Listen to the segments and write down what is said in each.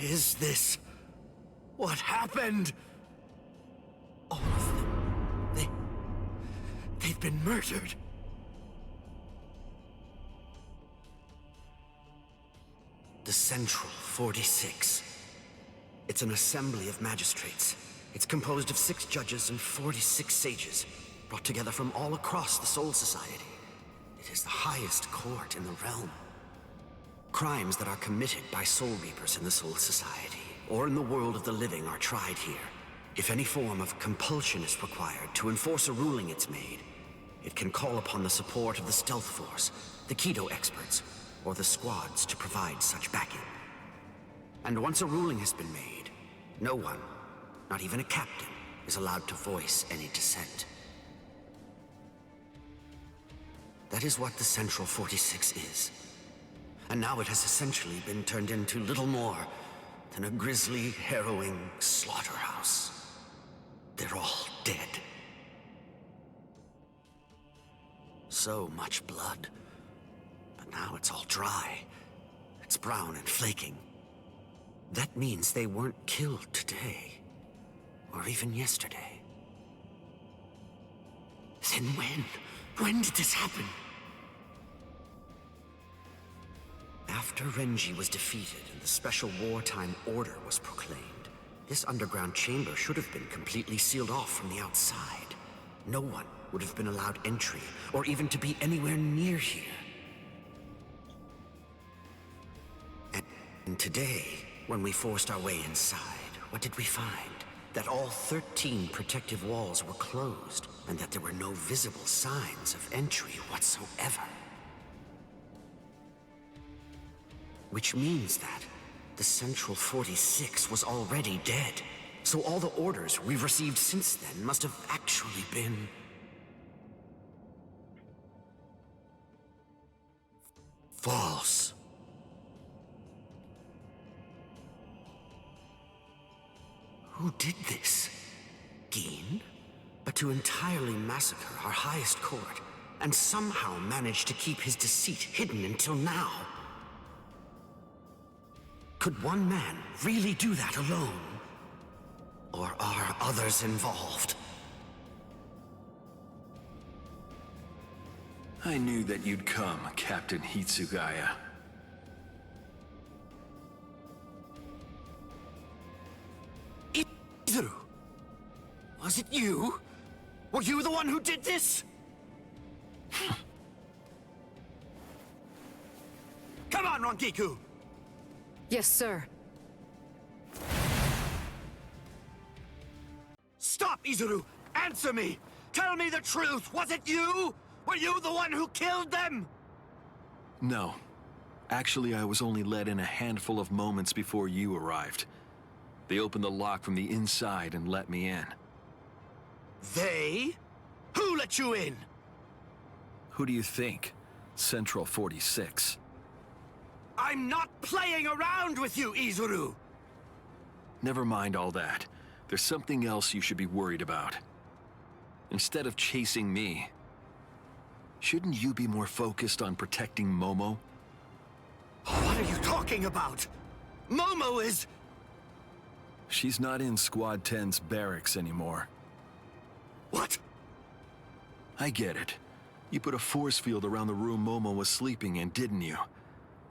is this? What happened? All of them. They've been murdered. The Central 46. It's an assembly of magistrates. It's composed of 6 judges and 46 sages, brought together from all across the Soul Society. It is the highest court in the realm. Crimes that are committed by Soul Reapers in the Soul Society, or in the world of the living, are tried here. If any form of compulsion is required to enforce a ruling it's made, it can call upon the support of the Stealth Force, the Keto experts, or the squads to provide such backing. And once a ruling has been made, no one, not even a captain, is allowed to voice any dissent. That is what the Central 46 is. And now it has essentially been turned into little more than a grisly, harrowing slaughterhouse. They're all dead. So much blood. But now it's all dry. It's brown and flaking. That means they weren't killed today. Or even yesterday. Then when? When did this happen? After Renji was defeated and the special wartime order was proclaimed, this underground chamber should have been completely sealed off from the outside. No one would have been allowed entry, or even to be anywhere near here. And today, when we forced our way inside, what did we find? That all 13 protective walls were closed, and that there were no visible signs of entry whatsoever. Which means that the Central 46 was already dead. So all the orders we've received since then must have actually been... false. Who did this? Gin? But to entirely massacre our highest court, and somehow manage to keep his deceit hidden until now. Could one man really do that alone? Or are others involved? I knew that you'd come, Captain Hitsugaya. Izuru! Was it you? Were you the one who did this? Come on, Rangiku! Yes, sir. Stop, Izuru! Answer me! Tell me the truth! Was it you? Were you the one who killed them? No. Actually, I was only let in a handful of moments before you arrived. They opened the lock from the inside and let me in. They? Who let you in? Who do you think? Central 46. I'm not playing around with you, Izuru! Never mind all that. There's something else you should be worried about. Instead of chasing me, shouldn't you be more focused on protecting Momo? What are you talking about? Momo is... She's not in Squad 10's barracks anymore. What? I get it. You put a force field around the room Momo was sleeping in, didn't you?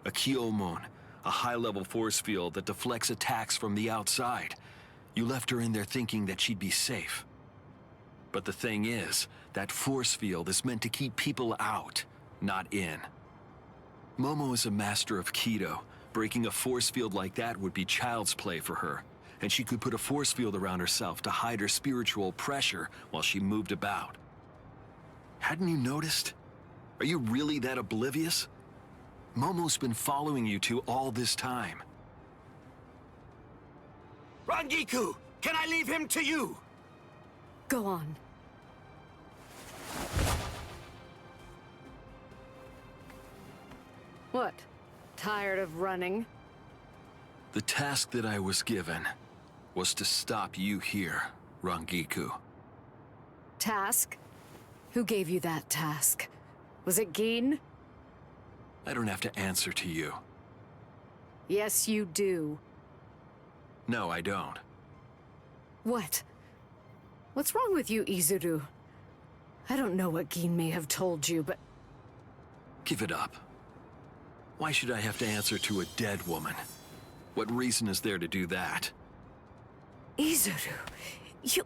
A Kyomon, a high-level force field that deflects attacks from the outside. You left her in there thinking that she'd be safe. But the thing is, that force field is meant to keep people out, not in. Momo is a master of Keto. Breaking a force field like that would be child's play for her. And she could put a force field around herself to hide her spiritual pressure while she moved about. Hadn't you noticed? Are you really that oblivious? Momo's been following you two all this time. Rangiku, can I leave him to you? Go on. What? Tired of running? The task that I was given was to stop you here, Rangiku. Task? Who gave you that task? Was it Gin? I don't have to answer to you. Yes, you do. No, I don't. What? What's wrong with you, Izuru? I don't know what Gin may have told you, but... Give it up. Why should I have to answer to a dead woman? What reason is there to do that? Izuru, you...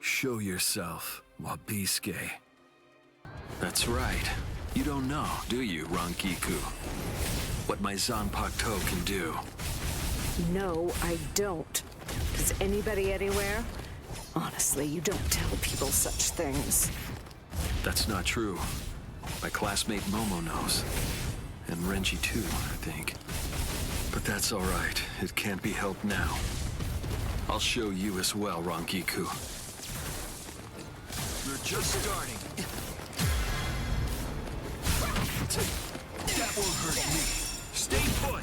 Show yourself, Wabisuke. That's right. You don't know, do you, Rankiku? What my Zanpakuto can do. No, I don't. Does anybody anywhere? Honestly, you don't tell people such things. That's not true. My classmate Momo knows. And Renji too, I think. But that's all right. It can't be helped now. I'll show you as well, Rankiku. You're just starting. That won't hurt me. Stay put!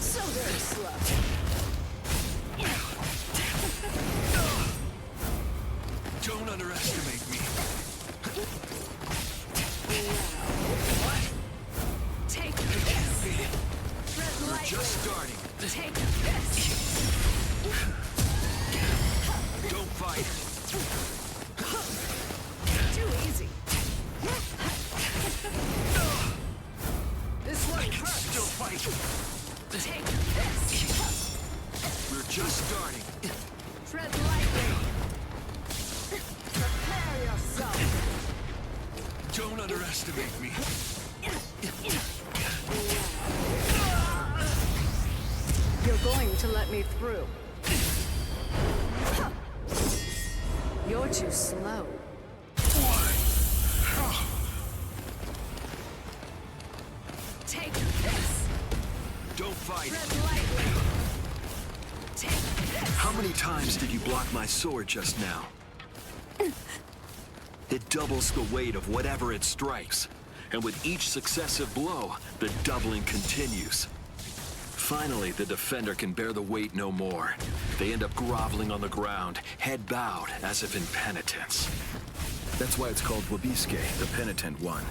So very slow. Don't underestimate me. What? Take this. We're just starting. Take this. Don't fight. Too easy. This one hurts. Still fight. Take this. We're just starting. Tread lightly. Prepare yourself. Don't underestimate me. You're going to let me through. You're too slow. Take this. Don't fight. Tread lightly. Take this. How many times did you block my sword just now? It doubles the weight of whatever it strikes. And with each successive blow, the doubling continues. Finally, the defender can bear the weight no more. They end up groveling on the ground, head bowed, as if in penitence. That's why it's called Wabisuke, the penitent one.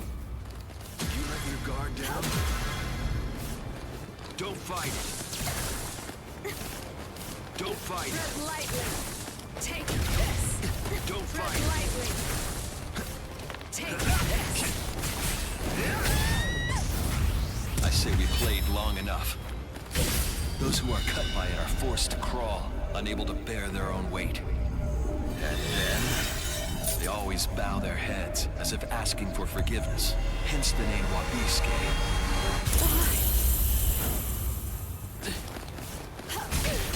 You let your guard down? Don't fight. Don't fight. Tread lightly. Take this. Don't Tread fight. lightly. Take this. I say we played long enough. Those who are cut by it are forced to crawl, unable to bear their own weight. And then, they always bow their heads, as if asking for forgiveness. Hence the name Wabisuke.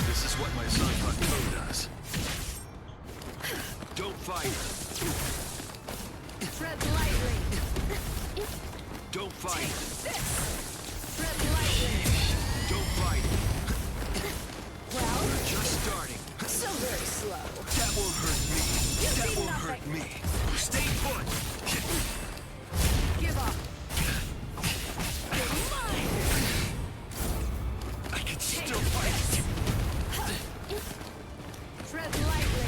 This is what my Zanpakuto does. Don't fight. Tread lightly. Don't fight. This. Tread lightly. Don't fight. Well, We're just starting. so very slow. That won't hurt me. You That see won't nothing. hurt me. Stay put. Give up. You're mine. I can Take still fight. Tread lightly.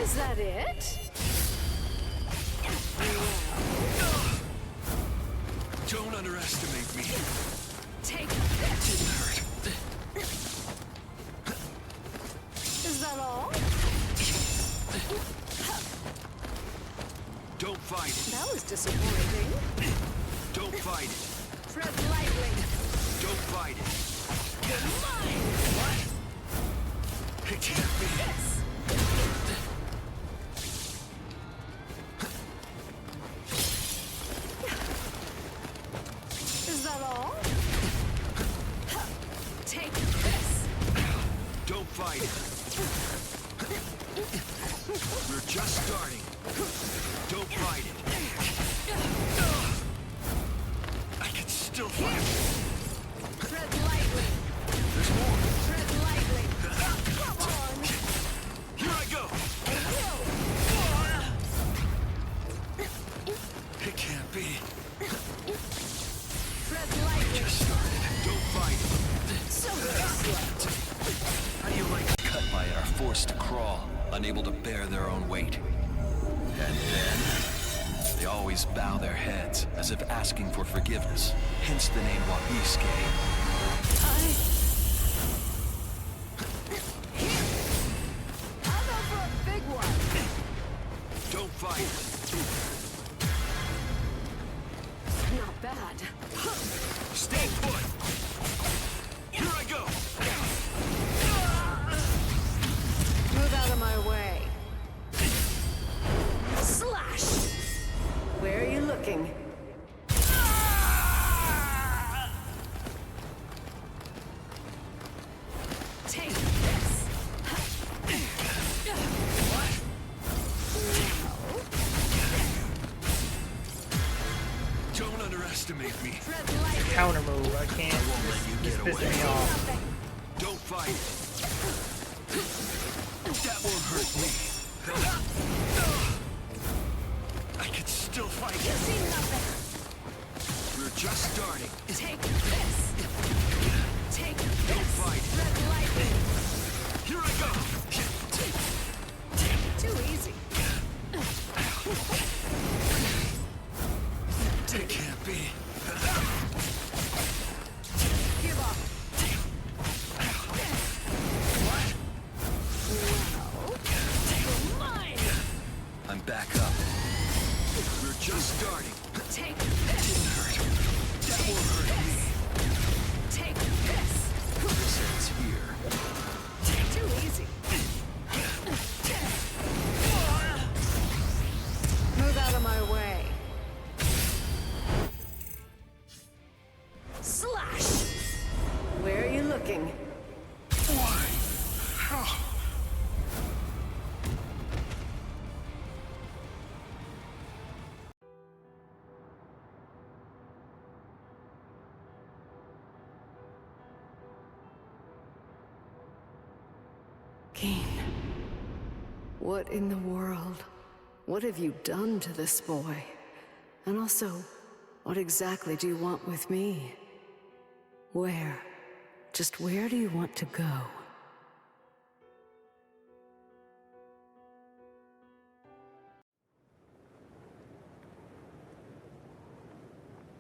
Is that it? Don't underestimate me. Take this. Didn't hurt. Is that all? Don't fight it. That was disappointing. Don't fight it. Tread lightly. Don't fight it. You're mine. It can't be. This. Is that all? Take this. Don't fight it. We're just starting. Don't fight it. I can still fight. Tread lightly. There's more. Tread lightly. Come on. Here I go. It can't be. Tread lightly. Just started. Don't fight. So very slow. How do you like cut by it are forced to crawl, unable to bear their own weight? And then They always bow their heads, as if asking for forgiveness. Hence the name Wabiske. I'll go for a big one. Don't fight! Not bad. Stay put! Here I go! Move out of my way. Slash! Where are you looking? Take this! Don't underestimate me. Counter move. I can't. won't let you This get pisses away. me off. Don't fight! That won't hurt me. I can still fight. You see nothing. We're just starting. Take this! Take this! Don't fight. Red lightning! Here I go! Too easy. It can't be. Give up. What? You're mine! I'm back up. We're just starting. Take Didn't this! hurt. That won't hurt me. Take this! This ends here. Too easy. Move out of my way. Slash! Where are you looking? Why? How? Kane, what in the world? What have you done to this boy? And also, what exactly do you want with me? Where? Just where do you want to go?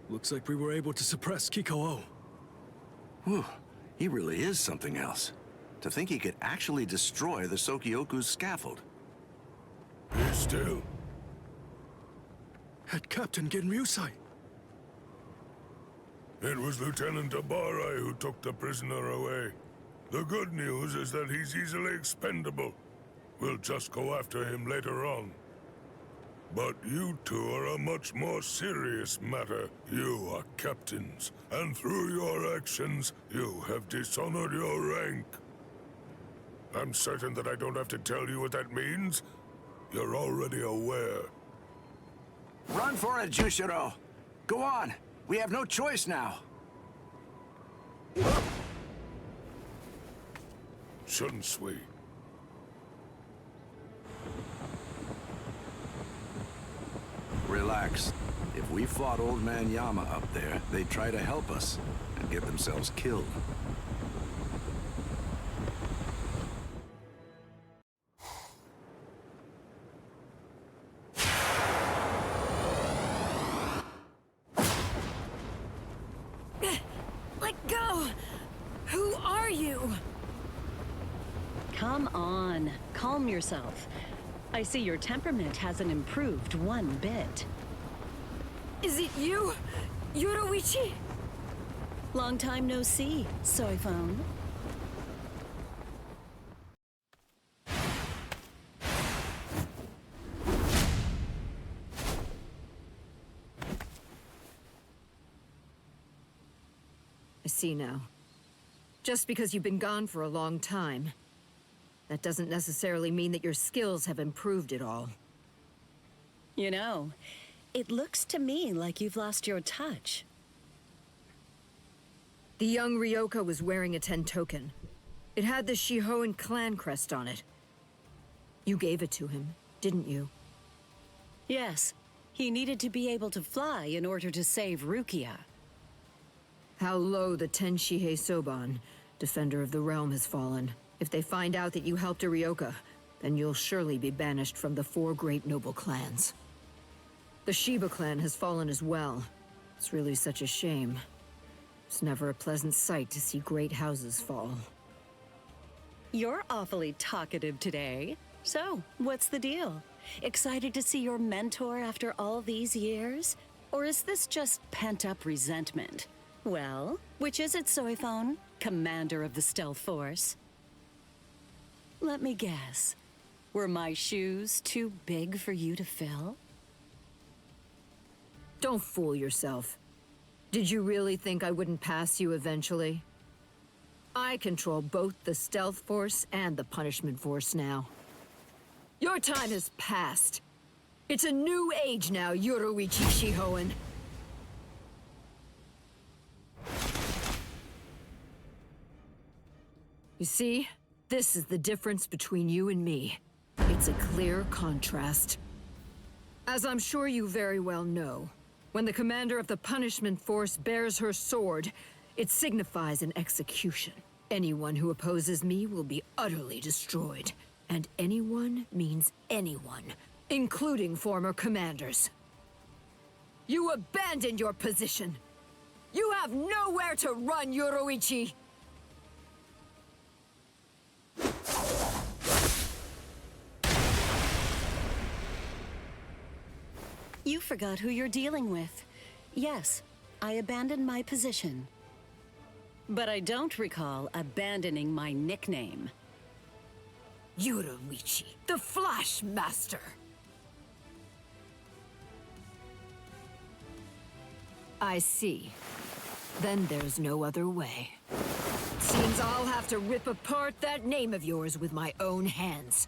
Looks like we were able to suppress Kiko-O. Whew, he really is something else. To think he could actually destroy the Sokyoku's scaffold. Be still. Head Captain Genryusai. It was Lieutenant Abarai who took the prisoner away. The good news is that he's easily expendable. We'll just go after him later on. But you two are a much more serious matter. You are captains, and through your actions, you have dishonored your rank. I'm certain that I don't have to tell you what that means. You're already aware. Run for it, Jushiro! Go on! We have no choice now! Shouldn't we? Relax. If we fought Old Man Yama up there, they'd try to help us and get themselves killed. Let go! Who are you? Come on, calm yourself. I see your temperament hasn't improved one bit. Is it you? Yoruichi? Long time no see, soy phone. I see now. Just because you've been gone for a long time, that doesn't necessarily mean that your skills have improved at all. You know, it looks to me like you've lost your touch. The young Ryoka was wearing a Tentoken. It had the Shihoan clan crest on it. You gave it to him, didn't you? Yes, he needed to be able to fly in order to save Rukia. How low the Tenshihei Soban, defender of the realm, has fallen. If they find out that you helped a Ryoka, then you'll surely be banished from the 4 great noble clans. The Shiba clan has fallen as well. It's really such a shame. It's never a pleasant sight to see great houses fall. You're awfully talkative today. So, what's the deal? Excited to see your mentor after all these years? Or is this just pent-up resentment? Well, which is it, Soiphone? Commander of the Stealth Force? Let me guess. Were my shoes too big for you to fill? Don't fool yourself. Did you really think I wouldn't pass you eventually? I control both the Stealth Force and the Punishment Force now. Your time has passed. It's a new age now, Yoruichi Shihoen. You see, this is the difference between you and me. It's a clear contrast. As I'm sure you very well know, when the commander of the Punishment Force bears her sword, it signifies an execution. Anyone who opposes me will be utterly destroyed. And anyone means anyone, including former commanders. You abandoned your position. You have nowhere to run, Yoruichi! You forgot who you're dealing with. Yes, I abandoned my position. But I don't recall abandoning my nickname. Yoruichi, the Flash Master! I see. Then there's no other way. Seems I'll have to rip apart that name of yours with my own hands.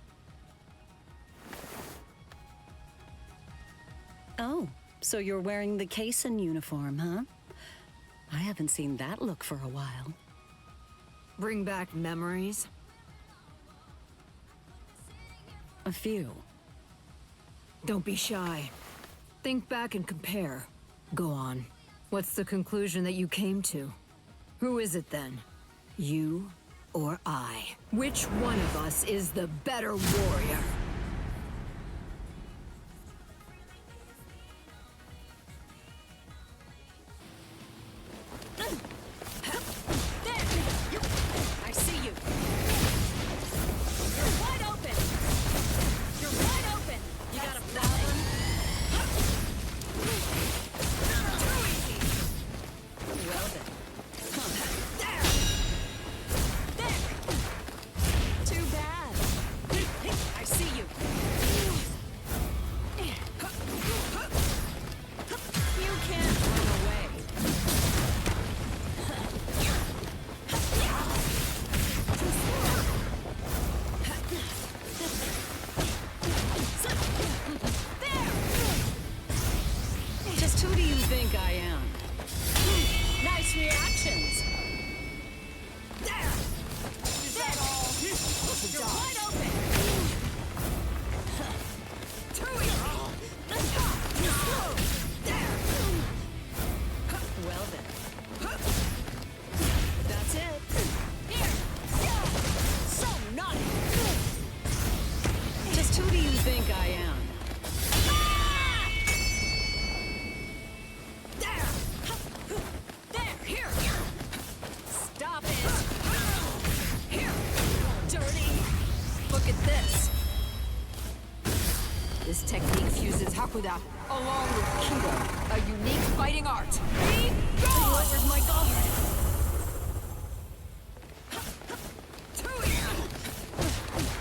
Oh, so you're wearing the Kaysen uniform, huh? I haven't seen that look for a while. Bring back memories? A few. Don't be shy. Think back and compare. Go on. What's the conclusion that you came to? Who is it then? You or I? Which one of us is the better warrior? I see you. You're wide open. You're wide open. You got a problem? Too easy. Well then. There. Too bad. I see you. You can't run away. Just who do you think I am? Nice reactions. There. Is that all? You're wide open. Too easy. There. Well then. That's it. Here. So naughty. Just who do you think I am? There! There! Here! Stop it! Here! Dirty! Look at this. This technique fuses Hakuda along with Kido, a unique fighting art. Be gone! Where's my guard?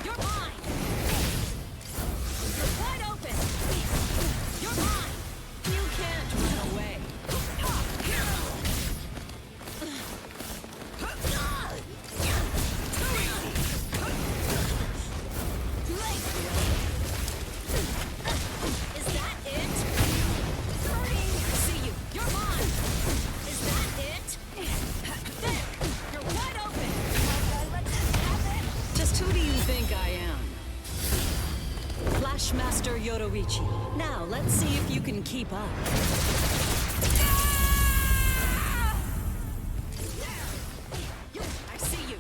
You're mine! You're wide open! You're mine! You can't run away. Is that it? Dirty! I see you. You're mine! Is that it? There! You're wide open! Just who do you think I am? Flashmaster Yoruichi. Now, let's see if you can keep up. I see you.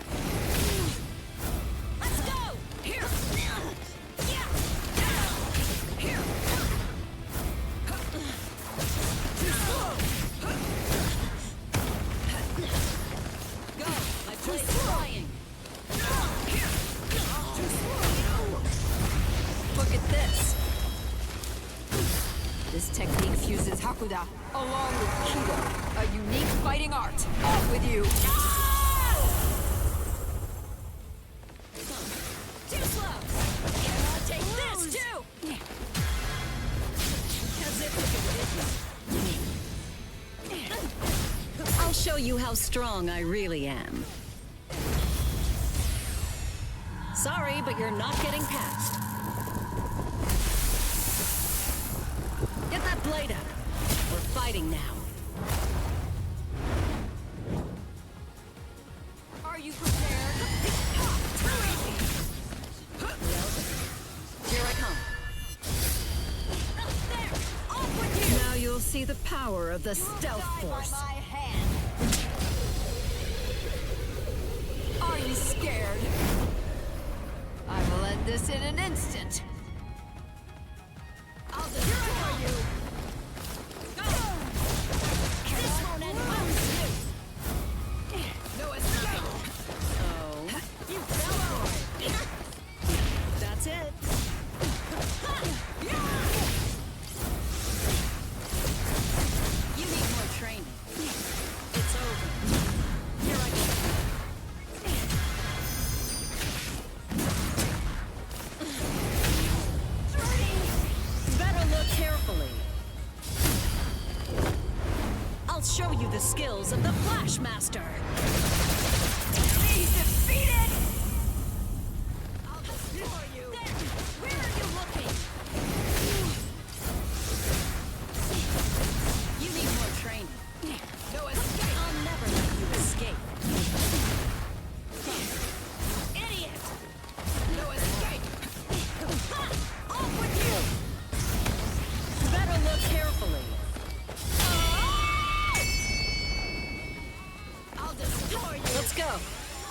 Let's go! Here! Yeah! Here! look at this. This technique fuses Hakuda along with Kido, a unique fighting art. Off with you! Too slow! Can I take this too? As if it didn't. I'll show you how strong I really am. Sorry, but you're not getting past. Get that blade up. We're fighting now. Are you prepared? Here I come. There! Off with you! Now you'll see the power of the stealth force. Are you scared? I will end this in an instant. I'll destroy you! Go! This won't end well for you! No escape! Oh, You fell! that's it. You need more training. It's over. Here I go. Better look carefully. I'll show you the skills of the Flash Master. He's defeated! I'll destroy you! There! Where are you looking? You need more training. No escape! I'll never let you escape. Idiot! No escape! Off with you! Better look carefully. I'll destroy you! Let's go.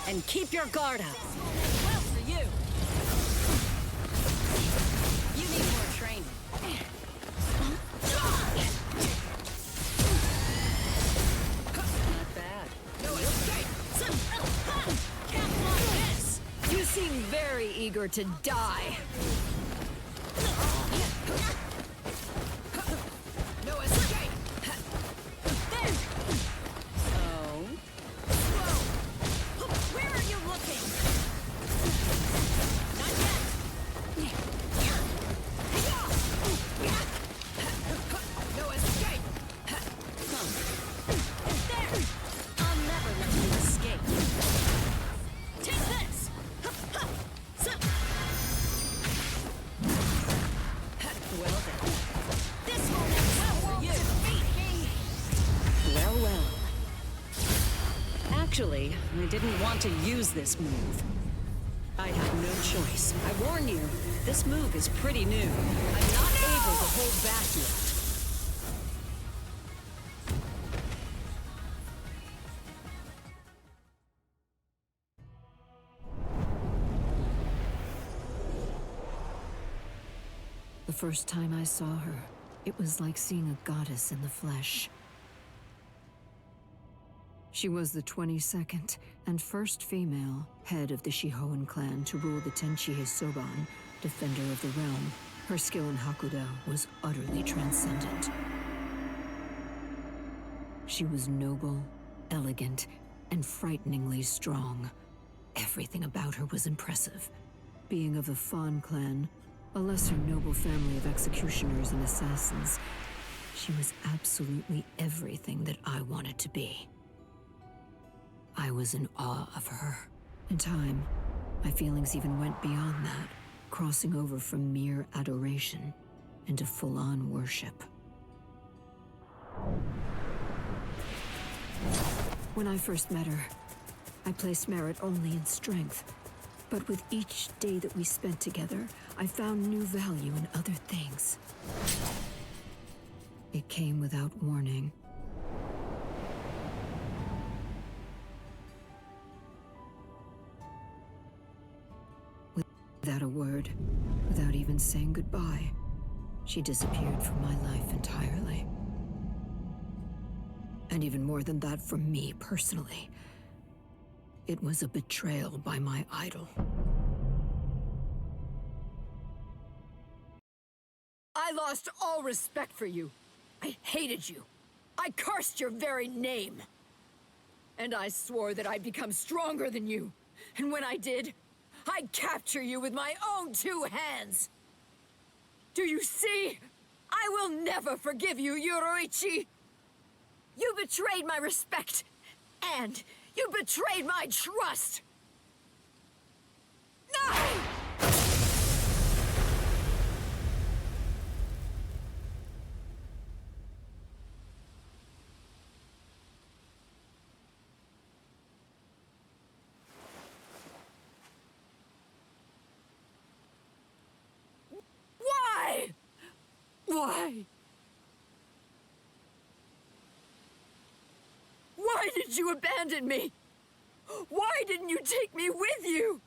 And keep your guard up. Well for you! You need more training. Not bad. No escape! Can't block this. You seem very eager to die. No escape! There. Oh. Whoa! Where are you looking? Not yet! No escape! There. I'll never let you escape. Take this! Well then. This won't end well for you! Defeat me! Well. Actually, I didn't want to use this move. I had no choice. I warn you, this move is pretty new. I'm not able to hold back yet. The first time I saw her, it was like seeing a goddess in the flesh. She was the 22nd and first female head of the Shihoan clan to rule the Tenchi Soban, defender of the realm. Her skill in Hakuda was utterly transcendent. She was noble, elegant, and frighteningly strong. Everything about her was impressive. Being of the Fawn clan, a lesser noble family of executioners and assassins, she was absolutely everything that I wanted to be. I was in awe of her. In time, my feelings even went beyond that, crossing over from mere adoration into full-on worship. When I first met her, I placed merit only in strength. But with each day that we spent together, I found new value in other things. It came without warning. Without a word, without even saying goodbye, she disappeared from my life entirely. And even more than that from me personally. It was a betrayal by my idol. I lost all respect for you. I hated you. I cursed your very name. And I swore that I'd become stronger than you. And when I did, I'd capture you with my own 2 hands. Do you see? I will never forgive you, Yoruichi! You betrayed my respect, and you betrayed my trust! No! Why? Why? Why did you abandon me? Why didn't you take me with you?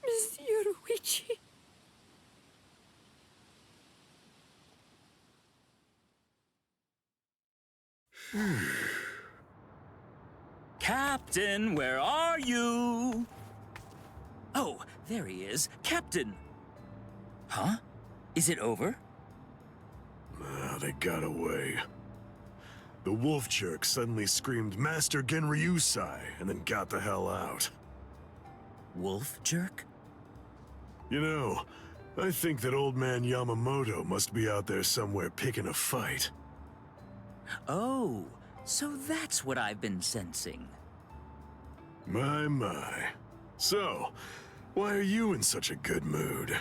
Miss Yoruichi. Captain, where are you? Oh, there he is. Captain! Huh? Is it over? They got away. The wolf jerk suddenly screamed Master Genryusai and then got the hell out. Wolf jerk? You know, I think that old man Yamamoto must be out there somewhere picking a fight. Oh, so that's what I've been sensing. My. So, why are you in such a good mood?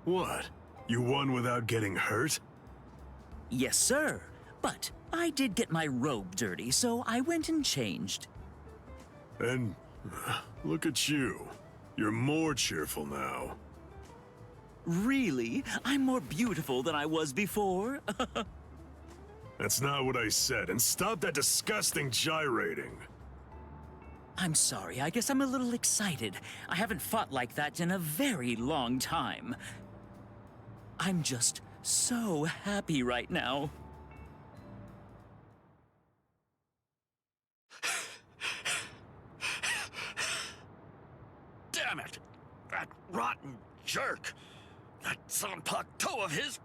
What? You won without getting hurt? Yes, sir. But I did get my robe dirty, so I went and changed. And look at you. You're more cheerful now. Really? I'm more beautiful than I was before? That's not what I said, and stop that disgusting gyrating. I'm sorry, I guess I'm a little excited. I haven't fought like that in a very long time. I'm just so happy right now. Damn it! That rotten jerk! That Zanpakuto of his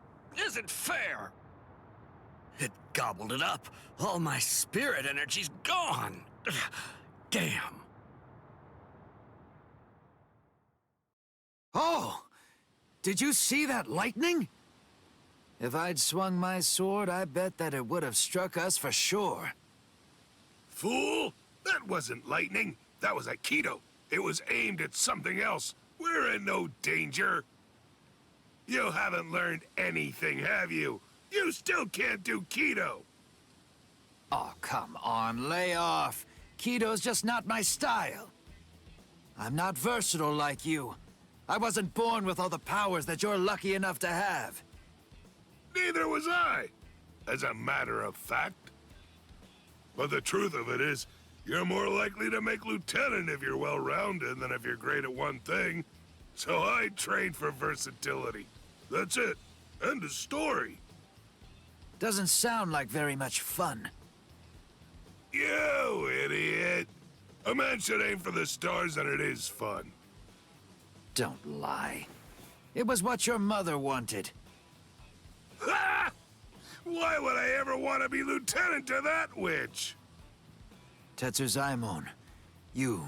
isn't fair! It gobbled it up. All my spirit energy's gone. Damn. Oh! Did you see that lightning? If I'd swung my sword, I bet that it would have struck us for sure. Fool! That wasn't lightning. That was Aikido. It was aimed at something else. We're in no danger. You haven't learned anything, have you? You still can't do Kido. Oh, come on, lay off. Kido's just not my style. I'm not versatile like you. I wasn't born with all the powers that you're lucky enough to have. Neither was I, as a matter of fact. But the truth of it is, you're more likely to make lieutenant if you're well-rounded than if you're great at one thing. So I trained for versatility. That's it. End of story. Doesn't sound like very much fun. You idiot. A man should aim for the stars and it is fun. Don't lie. It was what your mother wanted. Ha! Why would I ever want to be lieutenant to that witch? Tetsuzaimon, you...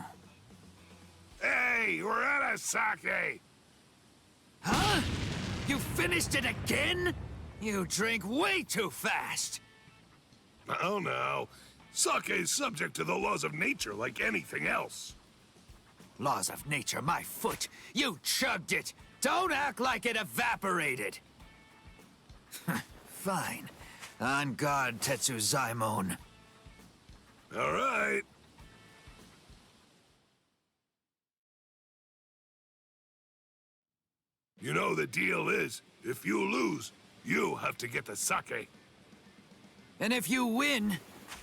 Hey, we're out of sake. Huh? You finished it again? You drink way too fast. Oh no. Sake is subject to the laws of nature like anything else. Laws of nature, my foot. You chugged it. Don't act like it evaporated. Fine. On guard, Tetsuzaimon. All right. You know the deal is, if you lose, you have to get the sake. And if you win,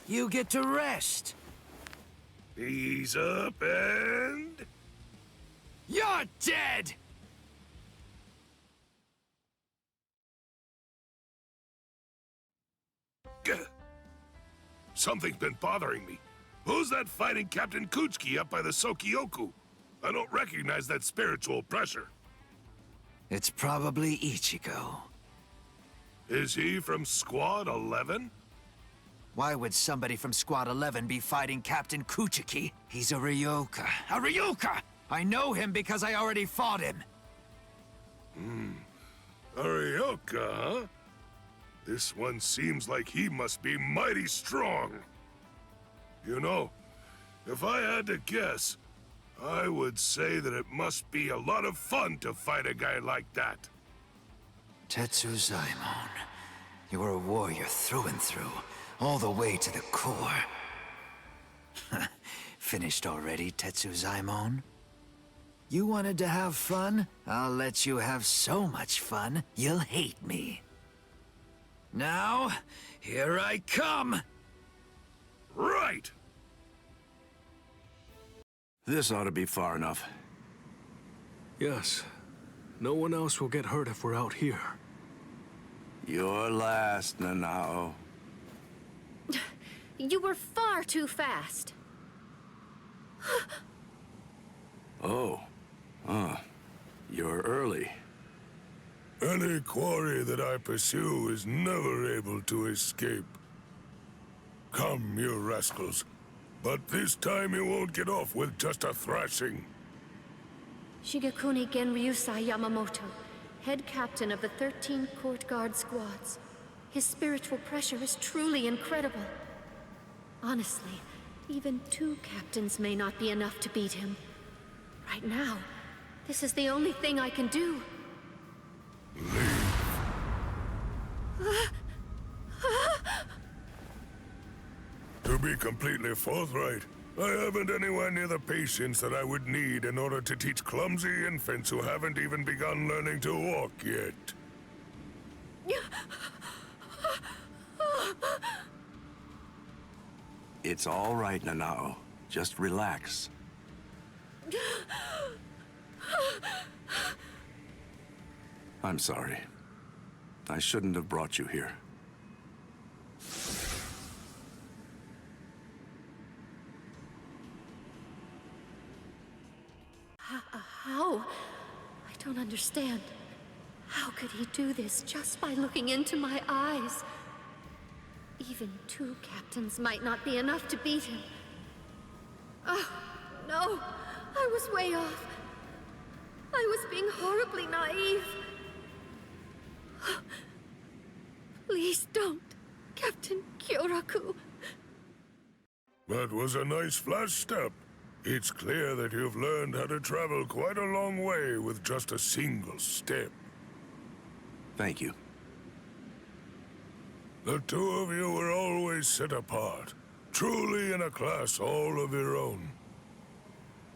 you get to rest. Ease up and... You're dead! Something's been bothering me. Who's that fighting Captain Kuchiki up by the Sokioku? I don't recognize that spiritual pressure. It's probably Ichigo. Is he from Squad 11? Why would somebody from Squad 11 be fighting Captain Kuchiki? He's a Ryoka. A Ryoka! I know him because I already fought him. A Ryoka, huh? This one seems like he must be mighty strong. You know, if I had to guess, I would say that it must be a lot of fun to fight a guy like that. Tetsuzaimon. You are a warrior through and through, all the way to the core. Finished already, Tetsuzaimon? You wanted to have fun? I'll let you have so much fun, you'll hate me. Now, here I come! Right! This ought to be far enough. Yes. No one else will get hurt if we're out here. You're last, Nanao. You were far too fast. Oh. You're early. Any quarry that I pursue is never able to escape. Come, you rascals. But this time you won't get off with just a thrashing. Shigekuni Genryusai Yamamoto, head captain of the 13 Court Guard squads. His spiritual pressure is truly incredible. Honestly, even 2 captains may not be enough to beat him. Right now, this is the only thing I can do. To be completely forthright, I haven't anywhere near the patience that I would need in order to teach clumsy infants who haven't even begun learning to walk yet. It's all right, Nanao. Just relax. I'm sorry. I shouldn't have brought you here. How? I don't understand. How could he do this just by looking into my eyes? Even 2 captains might not be enough to beat him. Oh, no. I was way off. I was being horribly naive. Please don't, Captain Kyoraku. That was a nice flash step. It's clear that you've learned how to travel quite a long way with just a single step. Thank you. The 2 of you were always set apart, truly in a class all of your own.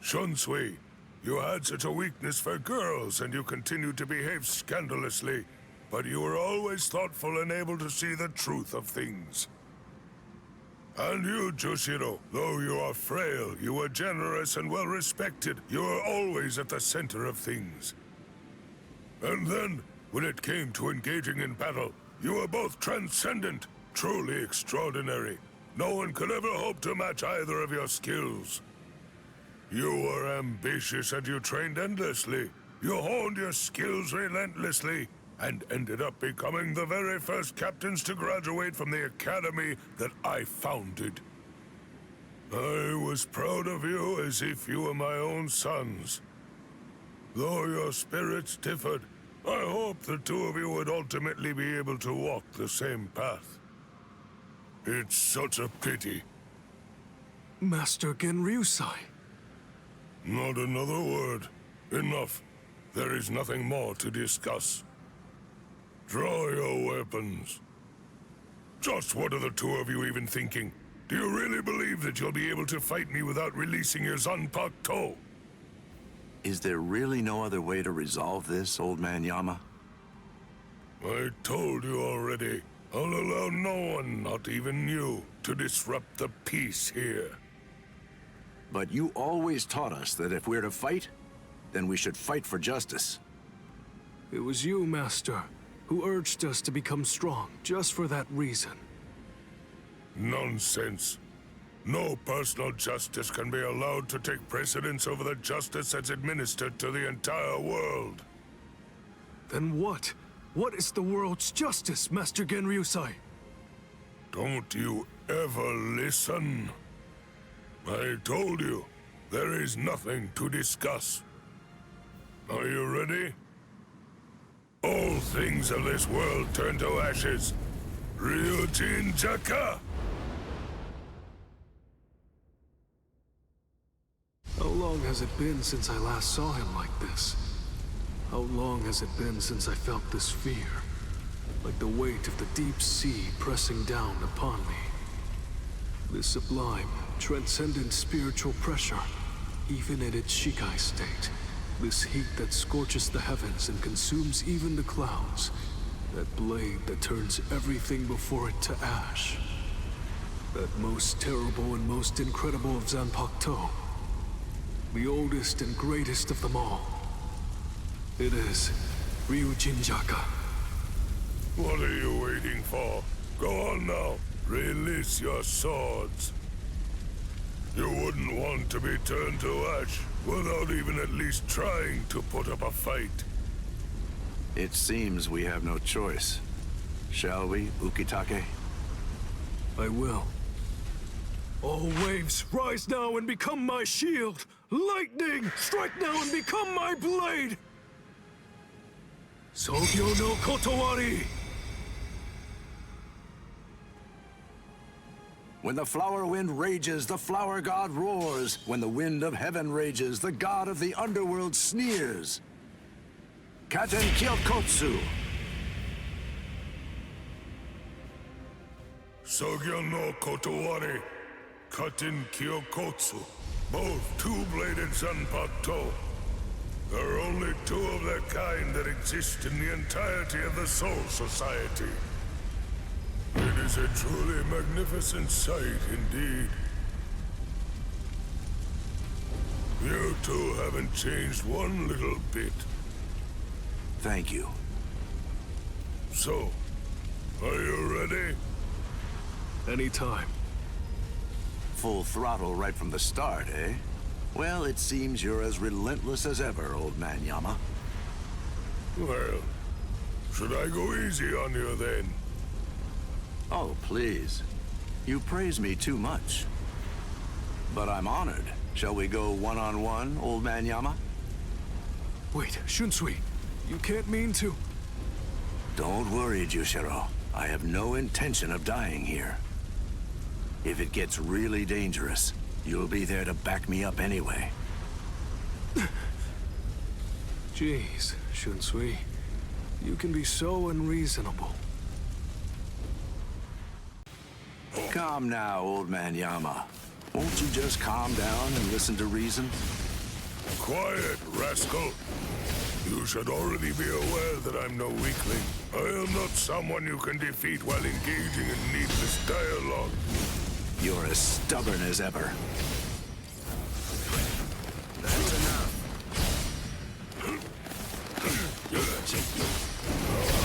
Shunsui, you had such a weakness for girls and you continued to behave scandalously, but you were always thoughtful and able to see the truth of things. And you, Jushiro, though you are frail, you were generous and well-respected. You were always at the center of things. And then, when it came to engaging in battle, you were both transcendent, truly extraordinary. No one could ever hope to match either of your skills. You were ambitious and you trained endlessly. You honed your skills relentlessly, and ended up becoming the very first captains to graduate from the academy that I founded. I was proud of you as if you were my own sons. Though your spirits differed, I hope the 2 of you would ultimately be able to walk the same path. It's such a pity. Master Genryusai. Not another word. Enough. There is nothing more to discuss. Draw your weapons. Just what are the 2 of you even thinking? Do you really believe that you'll be able to fight me without releasing your Zanpakuto? Is there really no other way to resolve this, Old Man Yama? I told you already. I'll allow no one, not even you, to disrupt the peace here. But you always taught us that if we're to fight, then we should fight for justice. It was you, Master, who urged us to become strong just for that reason. Nonsense. No personal justice can be allowed to take precedence over the justice that's administered to the entire world. Then what? What is the world's justice, Master Genryusai? Don't you ever listen? I told you, there is nothing to discuss. Are you ready? All things of this world turn to ashes. Ryujin Jaka! How long has it been since I last saw him like this? How long has it been since I felt this fear? Like the weight of the deep sea pressing down upon me. This sublime, transcendent spiritual pressure, even in its Shikai state. This heat that scorches the heavens and consumes even the clouds. That blade that turns everything before it to ash. That most terrible and most incredible of Zanpakuto. The oldest and greatest of them all. It is Ryujin Jaka. What are you waiting for? Go on now. Release your swords. You wouldn't want to be turned to ash without even at least trying to put up a fight. It seems we have no choice. Shall we, Ukitake? I will. All waves, rise now and become my shield! Lightning, strike now and become my blade! Sogyo no Kotowari! When the flower wind rages, the flower god roars. When the wind of heaven rages, the god of the underworld sneers. Katen Kyokotsu. Sogyo no Kotowari, Katen Kyokotsu. Both two-bladed Zanpakuto. There are only two of their kind that exist in the entirety of the Soul Society. It is a truly magnificent sight indeed. You two haven't changed one little bit. Thank you. So, are you ready? Anytime. Full throttle right from the start, eh? Well, it seems you're as relentless as ever, old man Yama. Well, should I go easy on you then? Oh, please. You praise me too much. But I'm honored. Shall we go one-on-one, old man Yama? Wait, Shunsui, you can't mean to... Don't worry, Jushiro. I have no intention of dying here. If it gets really dangerous, you'll be there to back me up anyway. Jeez, Shunsui. You can be so unreasonable. Calm now, old man Yama. Won't you just calm down and listen to reason? Quiet, rascal. You should already be aware that I'm no weakling. I am not someone you can defeat while engaging in needless dialogue. You're as stubborn as ever. That's enough.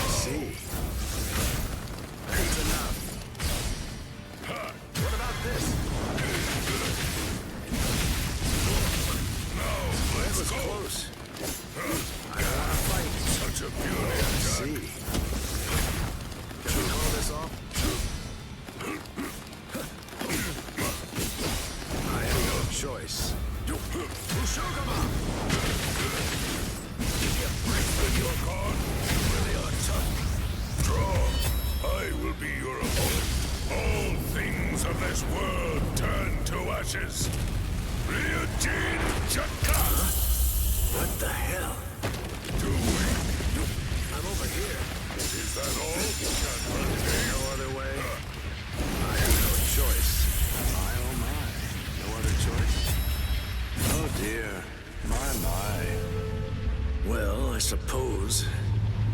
See. That's enough. What about this? Now, let's go. Close. I don't want to fight. Such a beauty attack. See. Can we call this off? I have no choice. Your card. They are tough. Draw. I will be your opponent. All things of this world turn to ashes. Ryujin Jaka! What the hell? Too weak. I'm over here. Is that all? Can't run me. No other way. I have no choice. My oh my. No other choice? Oh dear. My. Well, I suppose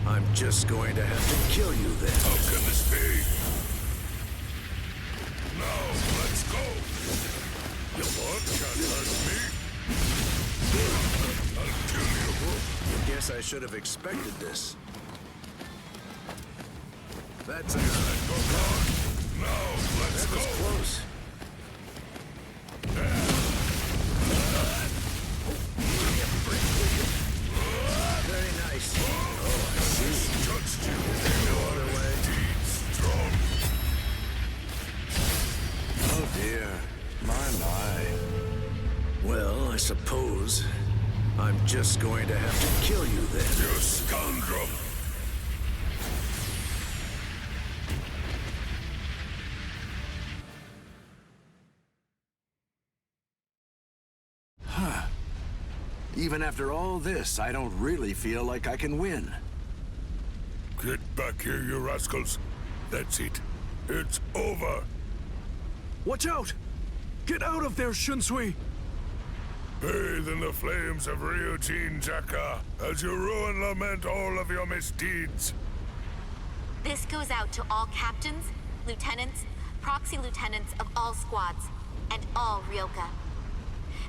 I'm just going to have to kill you then. How can this be? Now, let's go. Your what can't hurt me. I'll kill you. Guess I should have expected this. That's enough. Now, let's go. dear. My. Well, I suppose I'm just going to have to kill you then. You scoundrel! Even after all this, I don't really feel like I can win. Get back here, you rascals. That's it. It's over. Watch out! Get out of there, Shunsui! Bathe in the flames of Ryujin Jaka as you rue and lament all of your misdeeds. This goes out to all captains, lieutenants, proxy lieutenants of all squads, and all Ryoka.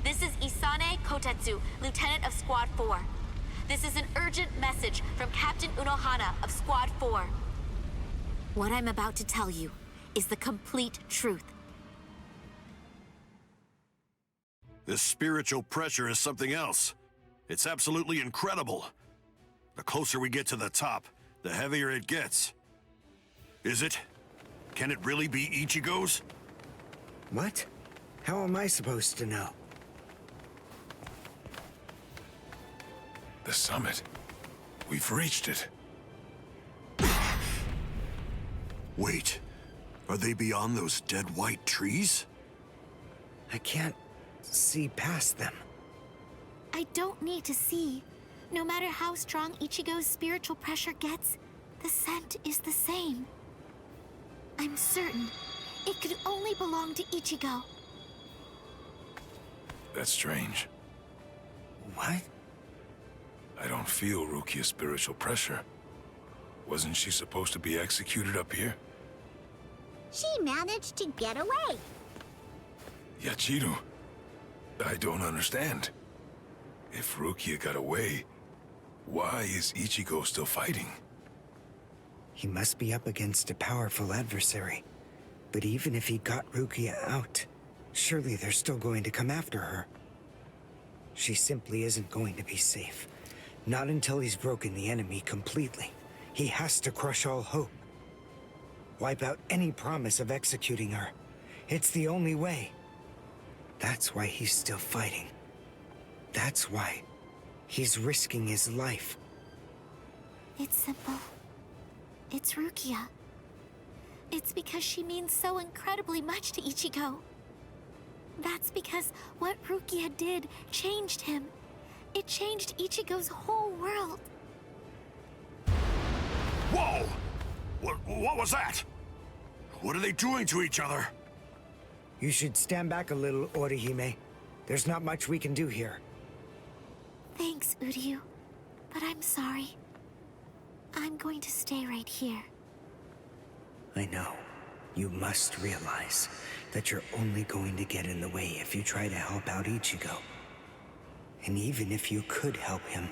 This is Isane Kotetsu, Lieutenant of Squad 4. This is an urgent message from Captain Unohana of Squad 4. What I'm about to tell you is the complete truth. This spiritual pressure is something else. It's absolutely incredible. The closer we get to the top, the heavier it gets. Is it? Can it really be Ichigo's? What? How am I supposed to know? The summit. We've reached it. Wait, are they beyond those dead white trees? I can't see past them. I don't need to see. No matter how strong Ichigo's spiritual pressure gets, the scent is the same. I'm certain it could only belong to Ichigo. That's strange. What? I don't feel Rukia's spiritual pressure. Wasn't she supposed to be executed up here? She managed to get away. Yachiru, I don't understand. If Rukia got away, why is Ichigo still fighting? He must be up against a powerful adversary. But even if he got Rukia out, surely they're still going to come after her. She simply isn't going to be safe. Not until he's broken the enemy completely. He has to crush all hope. Wipe out any promise of executing her. It's the only way. That's why he's still fighting. That's why he's risking his life. It's simple. It's Rukia. It's because she means so incredibly much to Ichigo. That's because what Rukia did changed him. It changed Ichigo's whole world. Whoa! What was that? What are they doing to each other? You should stand back a little, Orihime. There's not much we can do here. Thanks, Uryu. But I'm sorry. I'm going to stay right here. I know. You must realize that you're only going to get in the way if you try to help out Ichigo. And even if you could help him,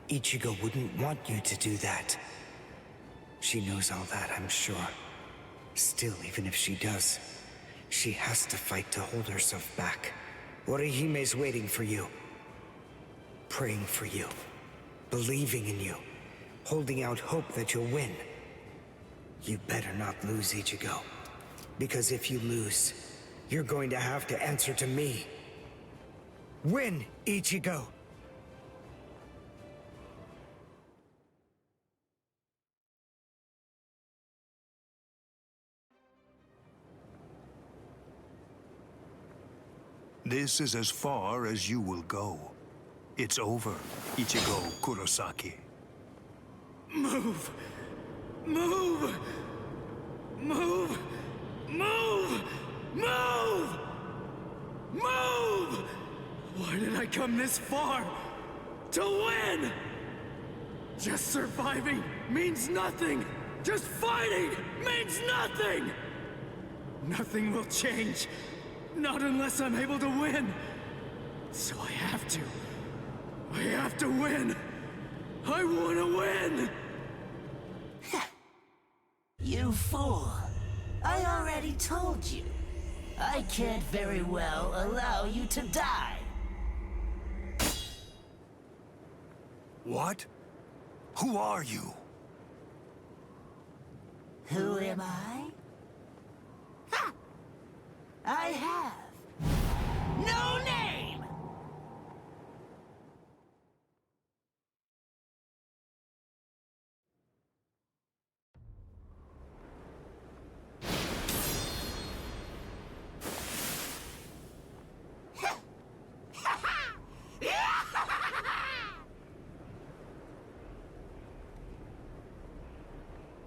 Ichigo wouldn't want you to do that. She knows all that, I'm sure. Still, even if she does, she has to fight to hold herself back. Orihime's waiting for you. Praying for you. Believing in you. Holding out hope that you'll win. You better not lose, Ichigo. Because if you lose, you're going to have to answer to me. Win, Ichigo! This is as far as you will go. It's over, Ichigo Kurosaki. Move! Move! Move! Move! Move! Move! Why did I come this far? To win! Just surviving means nothing! Just fighting means nothing! Nothing will change. Not unless I'm able to win. So I have to. I have to win. I want to win! You fool. I already told you. I can't very well allow you to die. What? Who are you? Who am I? Ha! I have no name!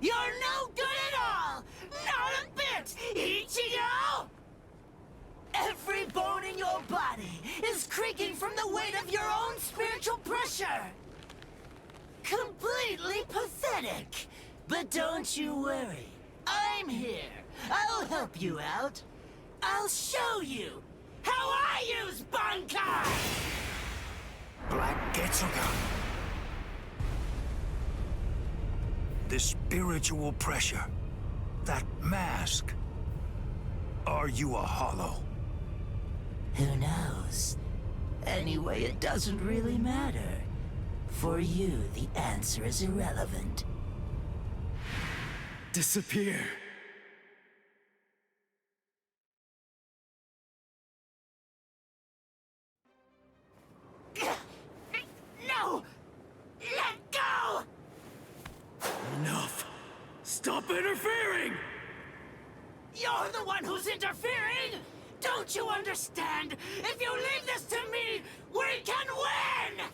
You're no good at all! Not a bit, Ichigo! Every bone in your body is creaking from the weight of your own spiritual pressure! Completely pathetic! But don't you worry, I'm here. I'll help you out. I'll show you how I use Bankai! Black Getsuga. This spiritual pressure. That mask. Are you a hollow? Who knows? Anyway, it doesn't really matter. For you, the answer is irrelevant. Disappear. No! Let go! Enough! Stop interfering! You're the one who's interfering! Don't you understand? If you leave this to me, we can win!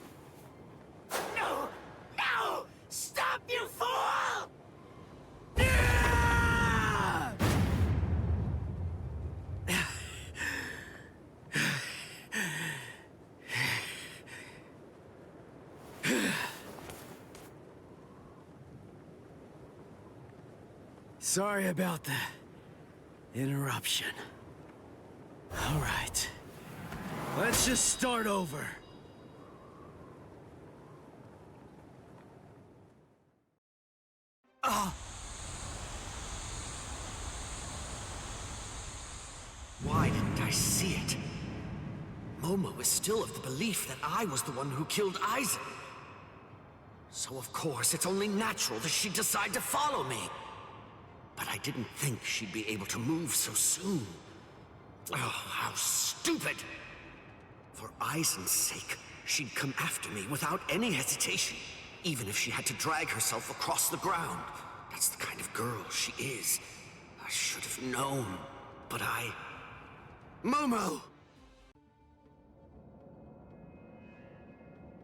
No! No! Stop, you fool! Sorry about the interruption. All right. Let's just start over. Why didn't I see it? Momo is still of the belief that I was the one who killed Aizen. So of course, it's only natural that she'd decide to follow me. But I didn't think she'd be able to move so soon. Oh, how stupid! For Aizen's sake, she'd come after me without any hesitation, even if she had to drag herself across the ground. That's the kind of girl she is. I should have known, but I... Momo!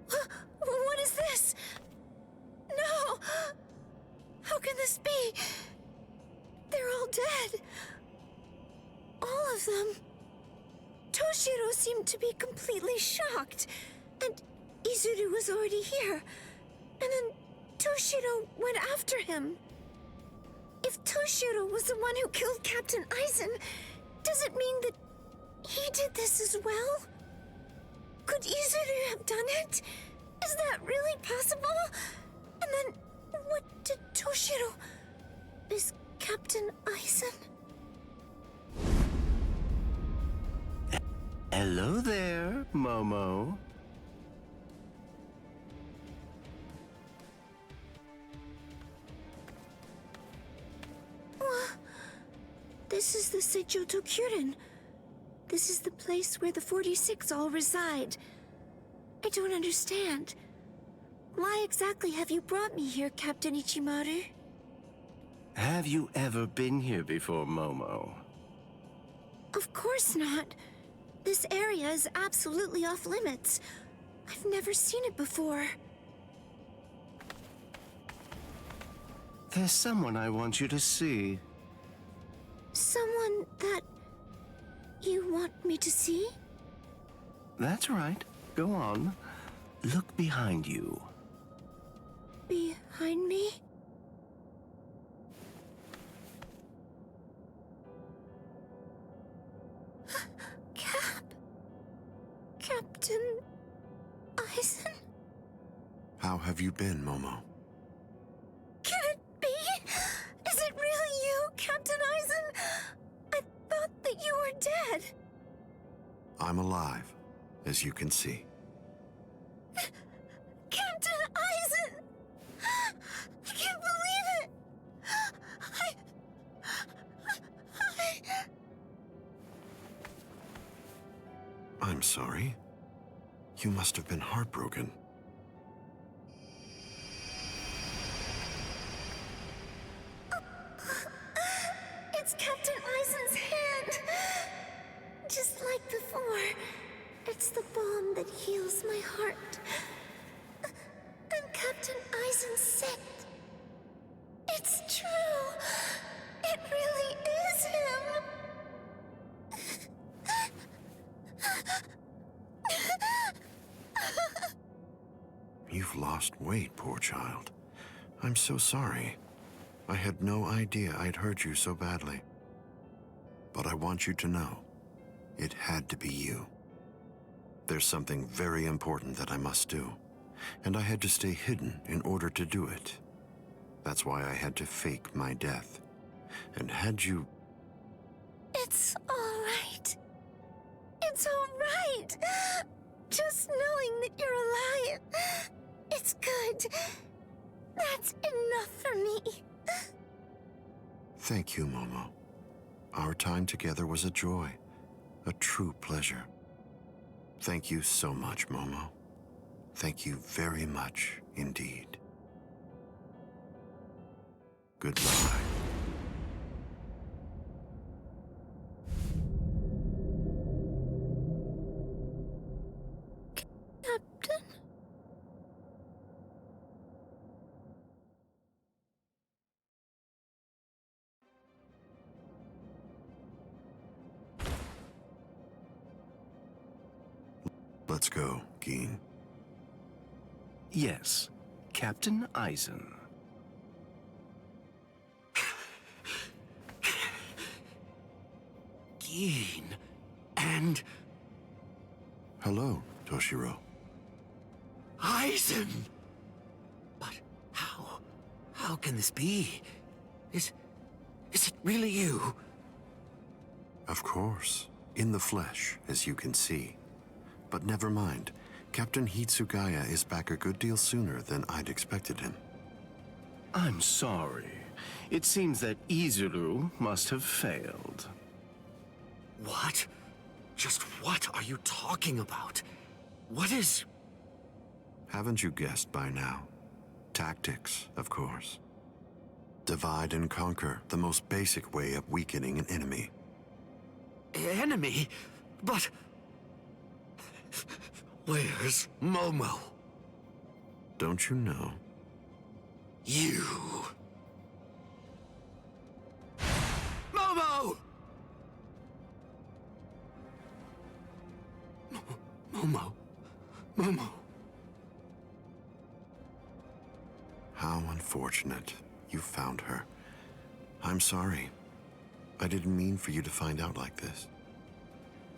What is this? No! How can this be? They're all dead. All of them. Toshiro seemed to be completely shocked. And Izuru was already here. And then Toshiro went after him. If Toshiro was the one who killed Captain Aizen, does it mean that he did this as well? Could Izuru have done it? Is that really possible? And then, what did Toshiro... Is Captain Aizen? Hello there, Momo. This is the Seijoto Kyurin. This is the place where the 46 all reside. I don't understand. Why exactly have you brought me here, Captain Ichimaru? Have you ever been here before, Momo? Of course not. This area is absolutely off limits. I've never seen it before. There's someone I want you to see. Someone that you want me to see? That's right. Go on. Look behind you. Behind me? Captain Aizen? How have you been, Momo? Can it be? Is it really you, Captain Aizen? I thought that you were dead. I'm alive, as you can see. Captain Aizen! I can't believe it! I'm sorry. You must have been heartbroken. It's Captain Eisen's hand. Just like before. It's the balm that heals my heart. And Captain Eisen's sick. It's true. It really is him. You've lost weight, poor child. I'm so sorry. I had no idea I'd hurt you so badly. But I want you to know, it had to be you. There's something very important that I must do, and I had to stay hidden in order to do it. That's why I had to fake my death. And had you... It's all right. It's all right. Just knowing that you're alive. It's good. That's enough for me. Thank you, Momo. Our time together was a joy, a true pleasure. Thank you so much, Momo. Thank you very much indeed. Goodbye. Captain? Let's go, Geen. Yes, Captain Eisen. Geen. And... Hello, Toshiro. Eisen! But how? How can this be? Is it really you? Of course. In the flesh, as you can see. But never mind. Captain Hitsugaya is back a good deal sooner than I'd expected him. I'm sorry. It seems that Izuru must have failed. What? Just what are you talking about? What is... Haven't you guessed by now? Tactics, of course. Divide and conquer, the most basic way of weakening an enemy. Enemy? But... Where's Momo? Don't you know? You... Momo! Momo. Momo. How unfortunate. You found her. I'm sorry. I didn't mean for you to find out like this.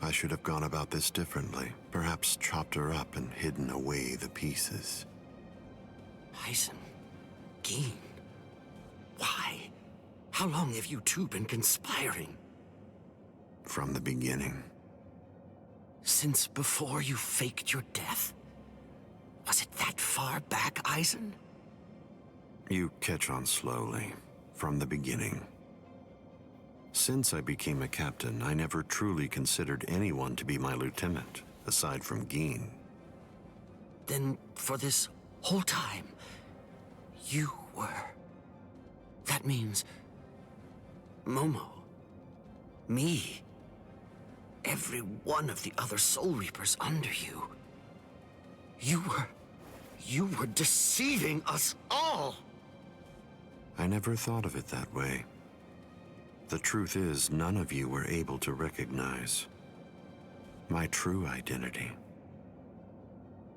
I should have gone about this differently. Perhaps chopped her up and hidden away the pieces. Eisen. Geen. Why? How long have you two been conspiring? From the beginning. Since before you faked your death? Was it that far back, Eisen? You catch on slowly. From the beginning. Since I became a captain, I never truly considered anyone to be my lieutenant, aside from Geen. Then, for this whole time, you were... That means... Momo. Me. Every one of the other Soul Reapers under you. You were deceiving us all! I never thought of it that way. The truth is, none of you were able to recognize my true identity.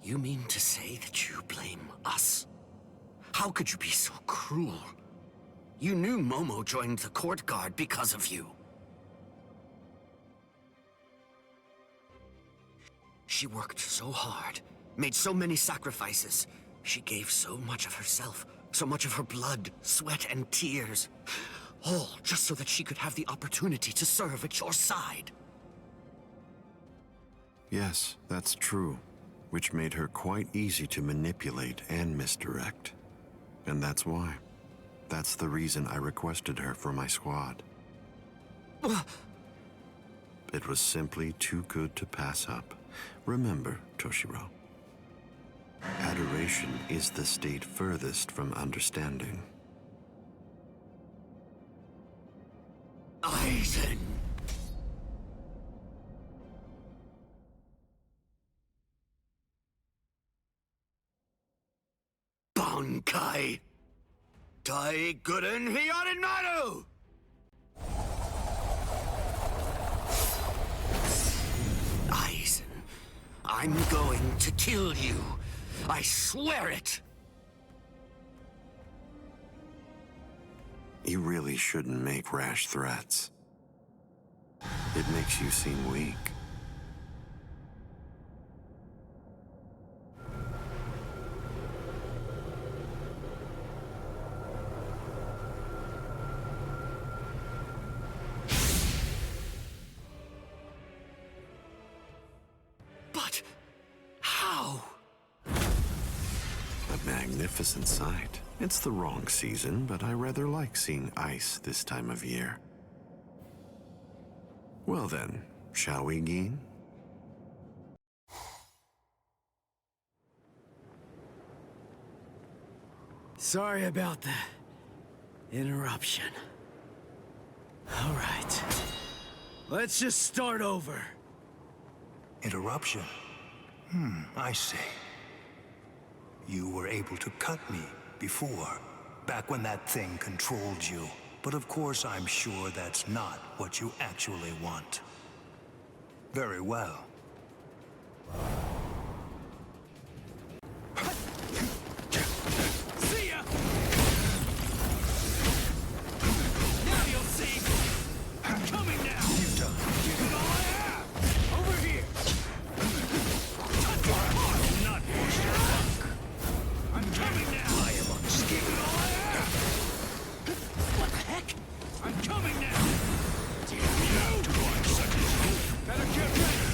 You mean to say that you blame us? How could you be so cruel? You knew Momo joined the court guard because of you. She worked so hard, made so many sacrifices. She gave so much of herself, so much of her blood, sweat, and tears. All just so that she could have the opportunity to serve at your side. Yes, that's true. Which made her quite easy to manipulate and misdirect. And that's why. That's the reason I requested her for my squad. that was simply too good to pass up. Remember, Toshiro, adoration is the state furthest from understanding. Aizen! Bankai! Daiguren Hyorinmaru! Aizen, I'm going to kill you. I swear it! You really shouldn't make rash threats. It makes you seem weak. But how? A magnificent sight. It's the wrong season, but I rather like seeing ice this time of year. Well then, shall we, Gin? Sorry about the interruption. All right. Let's just start over. Interruption? I see. You were able to cut me before, back when that thing controlled you. But of course, I'm sure that's not what you actually want. Very well. See ya! Now you'll see! I'm coming now! Give it all I have! Over here! Touch your heart! Do not force your luck! I'm coming now! I am unscathed! Give it all I have! What the heck? I'm coming now! Damn you! To one such as you! Better get ready!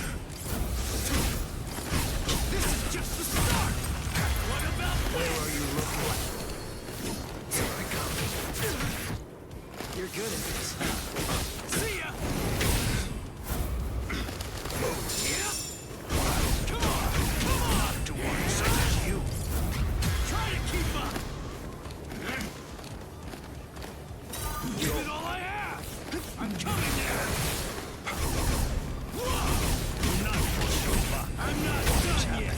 This is just the start! What about this? Where are you looking? Here I come. You're good at this. See ya! Yeah? Come on! Come on! To one such as you! Try to keep up! Give it all I have! I'm coming now! Whoa! Do not push your luck. I'm not done yet!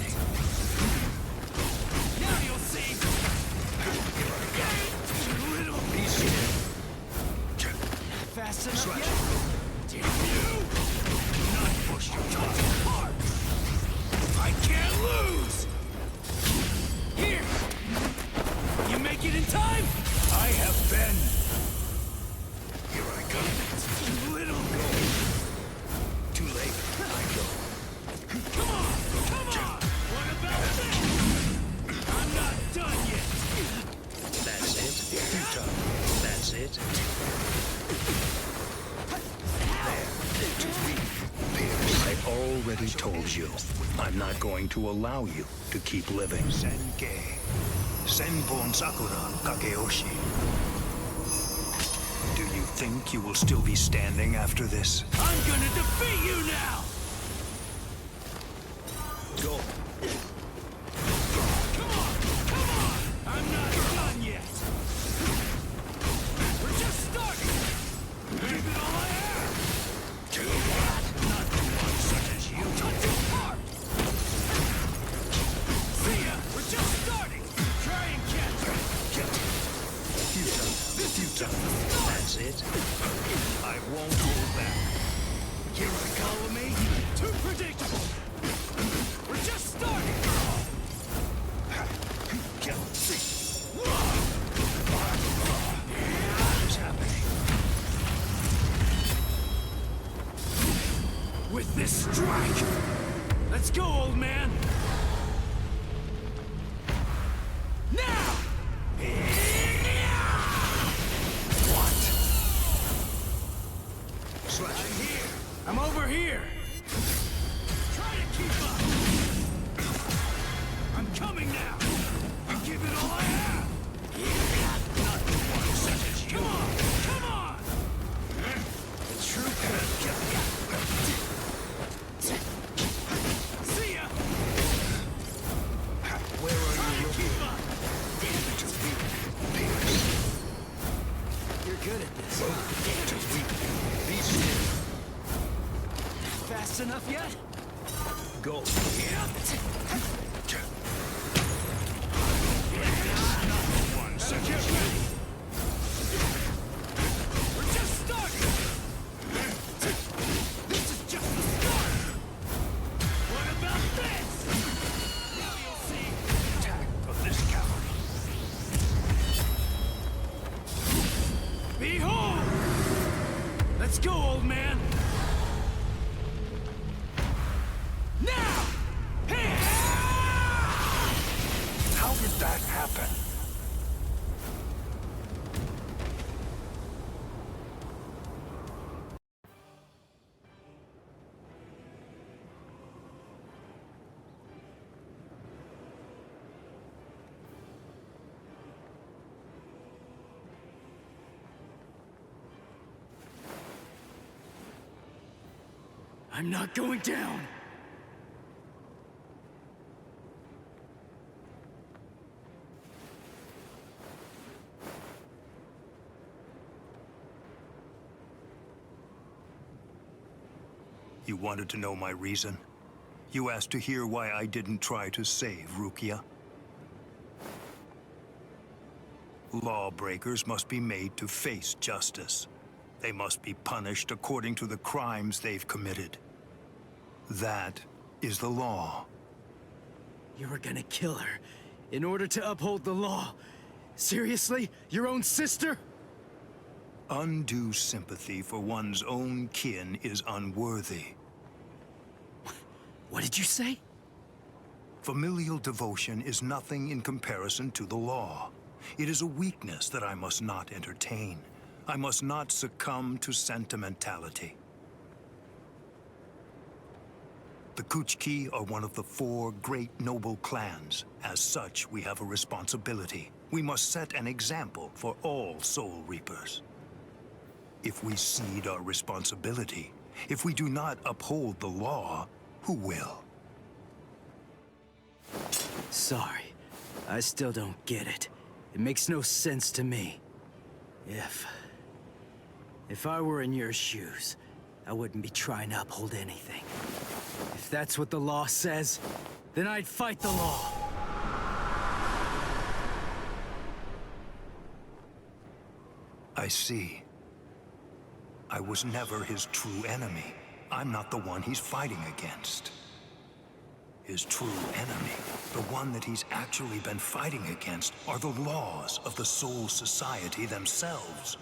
Now you'll see! Little piece of... Fast enough yet? Damn you! Do not push your luck hard! I can't lose! Here! You make it in time? I have been... Here I come. Little go. Too late. I go. Come on! Come on! What about this? I'm not done yet. That's it? That's it? There. Too weak. I already told you. I'm not going to allow you to keep living. Senkei. Senpon Sakura Kakeoshi. Do you think you will still be standing after this? I'm gonna defeat you now! Go. Come on! Come on! I'm not done yet! We're just starting! Give it all I have! Not the one such as you! Cut your heart! See ya! We're just starting! Try and catch me! This is just the start! That's it? I won't hold back. Here I follow me? Too predictable! We're just starting! What is happening? With this strike! Let's go, old man! Now! What? I'm here! I'm over here! Try to keep up! I'm coming now! Give it all I have! Not the one such as you! Come on! Come on! The true That's enough yet? Go. We're just starting! This is just the start! What about this? Now you'll see the attack of this cavalry. Behold! Let's go, old man! Now! Here! How did that happen? I'm not going down! You wanted to know my reason? You asked to hear why I didn't try to save Rukia? Lawbreakers must be made to face justice. They must be punished according to the crimes they've committed. That is the law. You were gonna kill her in order to uphold the law. Seriously? Your own sister? Undue sympathy for one's own kin is unworthy. What did you say? Familial devotion is nothing in comparison to the law. It is a weakness that I must not entertain. I must not succumb to sentimentality. The Kuchki are one of the 4 great noble clans. As such, we have a responsibility. We must set an example for all Soul Reapers. If we cede our responsibility, if we do not uphold the law, who will? Sorry. I still don't get it. It makes no sense to me. If I were in your shoes, I wouldn't be trying to uphold anything. If that's what the law says, then I'd fight the law. I see. I was never his true enemy. I'm not the one he's fighting against. His true enemy, the one that he's actually been fighting against, are the laws of the Soul Society themselves.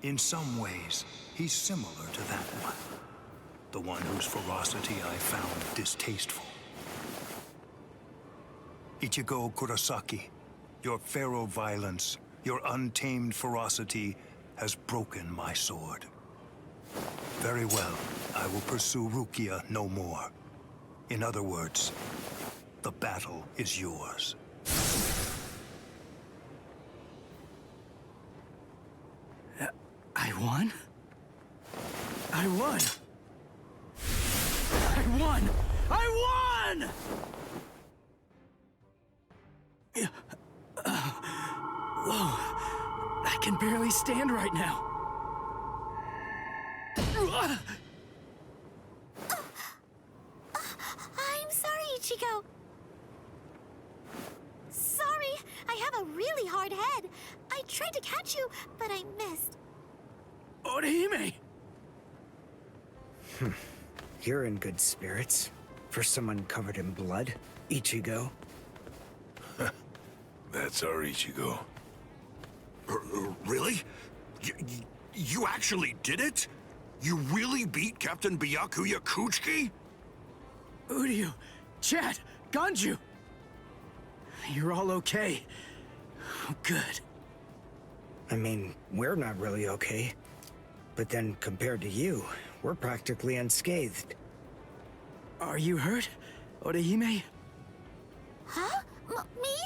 In some ways, he's similar to that one. The one whose ferocity I found distasteful. Ichigo Kurosaki, your feral violence, your untamed ferocity has broken my sword. Very well, I will pursue Rukia no more. In other words, the battle is yours. I won? I won! I won! I won! Whoa. I can barely stand right now. I'm sorry, Ichigo. Sorry, I have a really hard head. I tried to catch you, but I missed. Orihime! You're in good spirits. For someone covered in blood, Ichigo. That's our Ichigo. Really? You actually did it? You really beat Captain Byakuya Kuchiki? Uryu, Chad, Ganju! You're all okay. Oh, good. I mean, we're not really okay. But then, compared to you, we're practically unscathed. Are you hurt, Orihime? Huh? Me?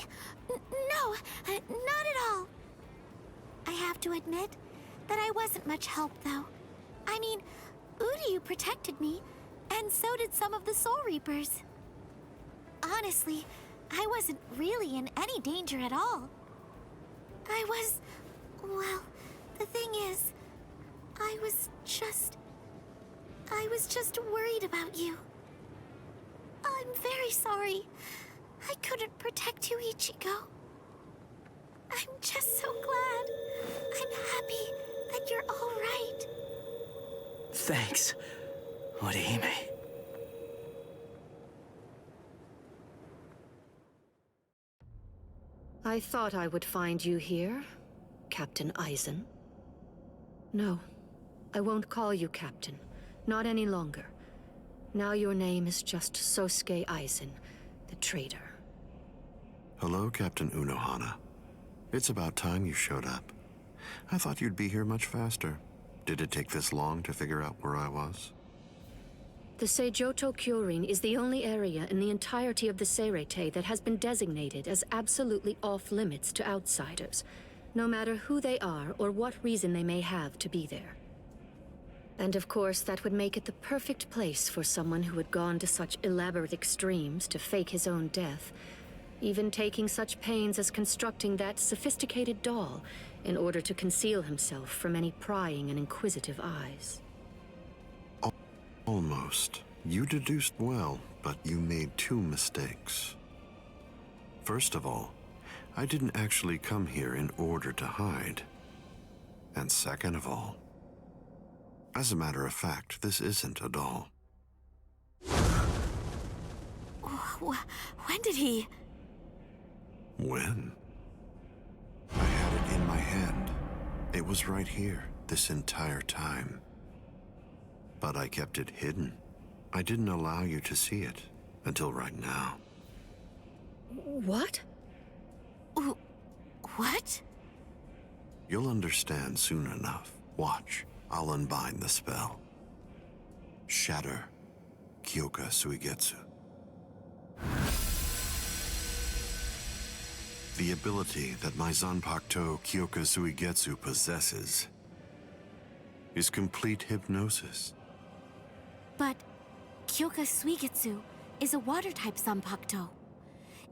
No, not at all. I have to admit that I wasn't much help, though. I mean, Uryu protected me, and so did some of the Soul Reapers. Honestly, I wasn't really in any danger at all. Well, the thing is, I was just I was just worried about you. I'm very sorry. I couldn't protect you, Ichigo. I'm just so glad. I'm happy that you're all right. Thanks, Orihime. I thought I would find you here, Captain Aizen. No, I won't call you Captain. Not any longer. Now your name is just Sosuke Aizen, the traitor. Hello, Captain Unohana. It's about time you showed up. I thought you'd be here much faster. Did it take this long to figure out where I was? The Seijoto Kyorin is the only area in the entirety of the Seirete that has been designated as absolutely off-limits to outsiders, no matter who they are or what reason they may have to be there. And of course, that would make it the perfect place for someone who had gone to such elaborate extremes to fake his own death, even taking such pains as constructing that sophisticated doll in order to conceal himself from any prying and inquisitive eyes. Almost. You deduced well, but you made two mistakes. First of all, I didn't actually come here in order to hide. And second of all, as a matter of fact, this isn't a doll. When did he... When? I had it in my hand. It was right here, this entire time. But I kept it hidden. I didn't allow you to see it, until right now. What? What? You'll understand soon enough. Watch, I'll unbind the spell. Shatter Kyoka Suigetsu. The ability that my Zanpakuto Kyoka Suigetsu possesses is complete hypnosis. But Kyoka Suigetsu is a water-type Zanpakuto.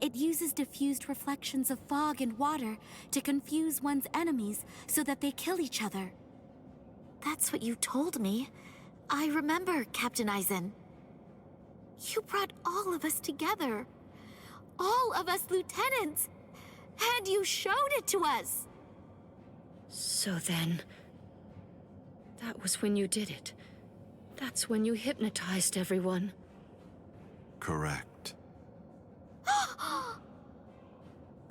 It uses diffused reflections of fog and water to confuse one's enemies so that they kill each other. That's what you told me. I remember, Captain Aizen. You brought all of us together. All of us lieutenants. And you showed it to us. So then... that was when you did it. That's when you hypnotized everyone. Correct.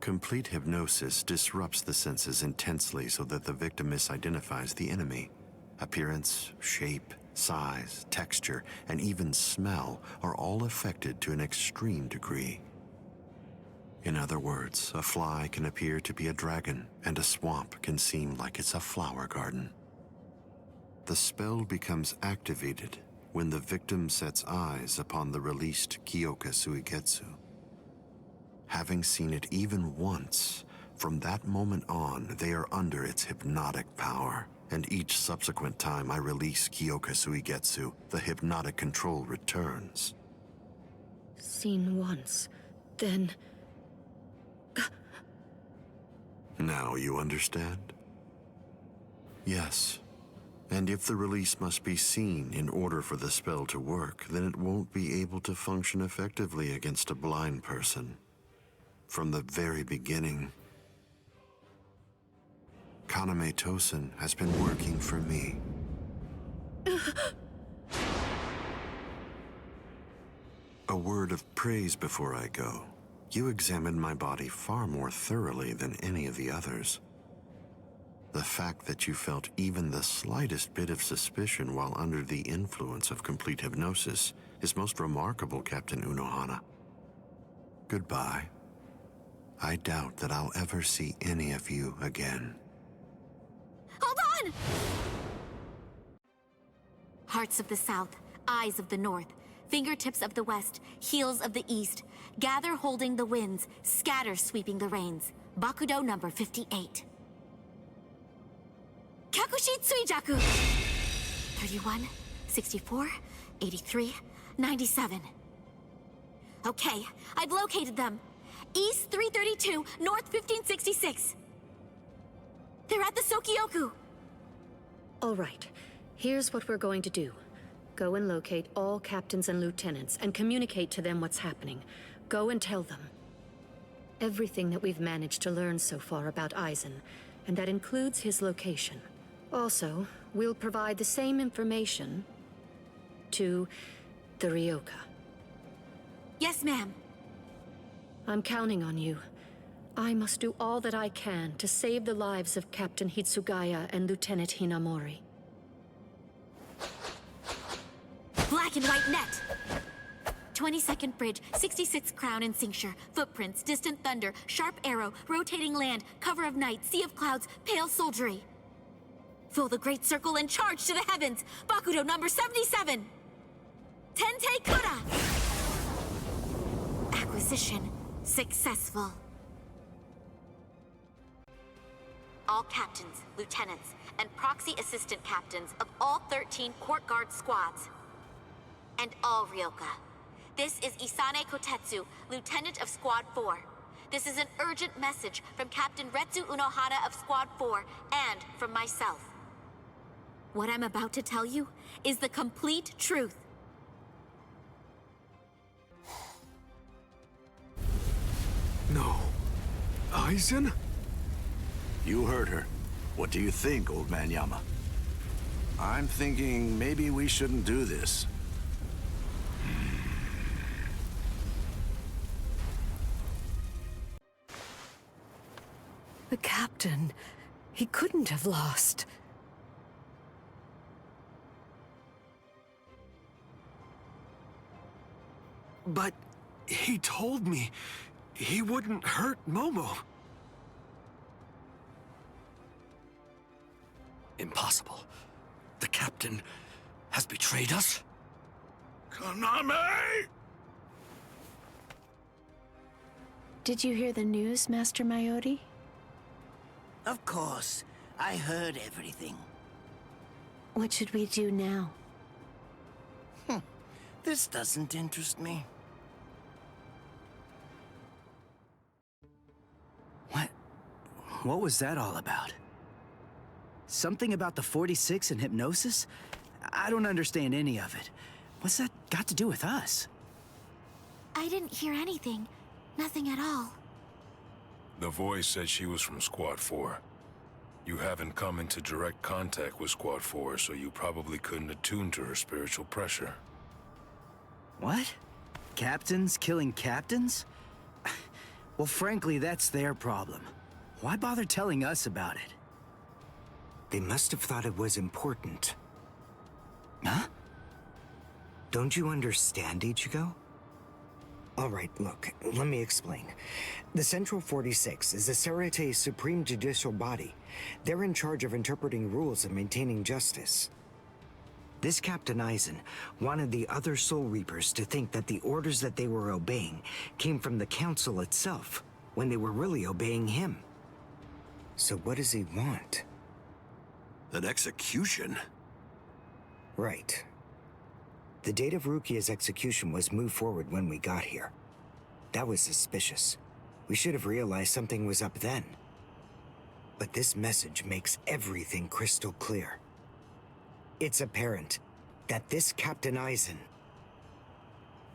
Complete hypnosis disrupts the senses intensely so that the victim misidentifies the enemy. Appearance, shape, size, texture, and even smell are all affected to an extreme degree. In other words, a fly can appear to be a dragon, and a swamp can seem like it's a flower garden. The spell becomes activated when the victim sets eyes upon the released Kyoka Suigetsu. Having seen it even once, from that moment on, they are under its hypnotic power, and each subsequent time I release Kyoka Suigetsu, the hypnotic control returns. Seen once, then... Now you understand? Yes. And if the release must be seen in order for the spell to work, then it won't be able to function effectively against a blind person. From the very beginning, Kaname Tosen has been working for me. A word of praise before I go. You examined my body far more thoroughly than any of the others. The fact that you felt even the slightest bit of suspicion while under the influence of complete hypnosis is most remarkable, Captain Unohana. Goodbye. I doubt that I'll ever see any of you again. Hold on! Hearts of the South, eyes of the North, fingertips of the West, heels of the East, gather holding the winds, scatter sweeping the rains. Bakudo number 58. Kakushi Tsuijaku! 31, 64, 83, 97. Okay, I've located them. East 332, North 1566. They're at the Sokioku. All right, here's what we're going to do. Go and locate all captains and lieutenants and communicate to them what's happening. Go and tell them everything that we've managed to learn so far about Aizen, and that includes his location. Also, we'll provide the same information to the Ryoka. Yes, ma'am. I'm counting on you. I must do all that I can to save the lives of Captain Hitsugaya and Lieutenant Hinamori. Black and white net! 22nd bridge, 66th crown and cincture, footprints, distant thunder, sharp arrow, rotating land, cover of night, sea of clouds, pale soldiery. Fill the great circle and charge to the heavens! Bakudo number 77! Tente Kura! Acquisition successful. All captains, lieutenants, and proxy assistant captains of all 13 court guard squads. And all Ryoka. This is Isane Kotetsu, Lieutenant of Squad 4. This is an urgent message from Captain Retsu Unohana of Squad 4 and from myself. What I'm about to tell you is the complete truth. No. Aizen? You heard her. What do you think, old man Yama? I'm thinking maybe we shouldn't do this. The captain, he couldn't have lost. But he told me he wouldn't hurt Momo. Impossible. The captain has betrayed us? Kaname! Did you hear the news, Master Mayori? Of course. I heard everything. What should we do now? This doesn't interest me. What was that all about? Something about the 46 and hypnosis? I don't understand any of it. What's that got to do with us? I didn't hear anything. Nothing at all. The voice said she was from Squad 4. You haven't come into direct contact with Squad 4, so you probably couldn't attune to her spiritual pressure. What? Captains killing captains? Well, frankly, that's their problem. Why bother telling us about it? They must have thought it was important. Huh? Don't you understand, Ichigo? All right, look, let me explain. The Central 46 is the Serete's supreme judicial body. They're in charge of interpreting rules and maintaining justice. This Captain Aizen wanted the other Soul Reapers to think that the orders that they were obeying came from the Council itself, when they were really obeying him. So what does he want? An execution? Right. The date of Rukia's execution was moved forward when we got here. That was suspicious. We should have realized something was up then. But this message makes everything crystal clear. It's apparent that this Captain Aizen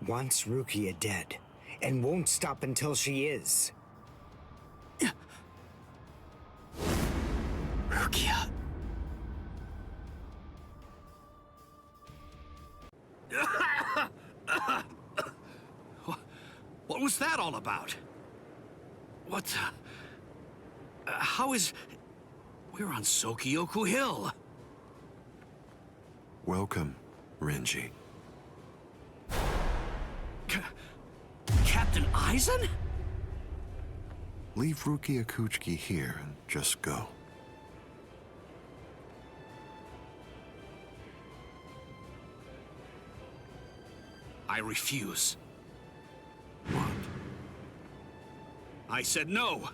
wants Rukia dead, and won't stop until she is. Rukia. What was that all about? What? How is... We're on Sokyoku Hill. Welcome, Renji. Captain Aizen? Leave Rukia Kuchiki here and just go. I refuse. What? I said no.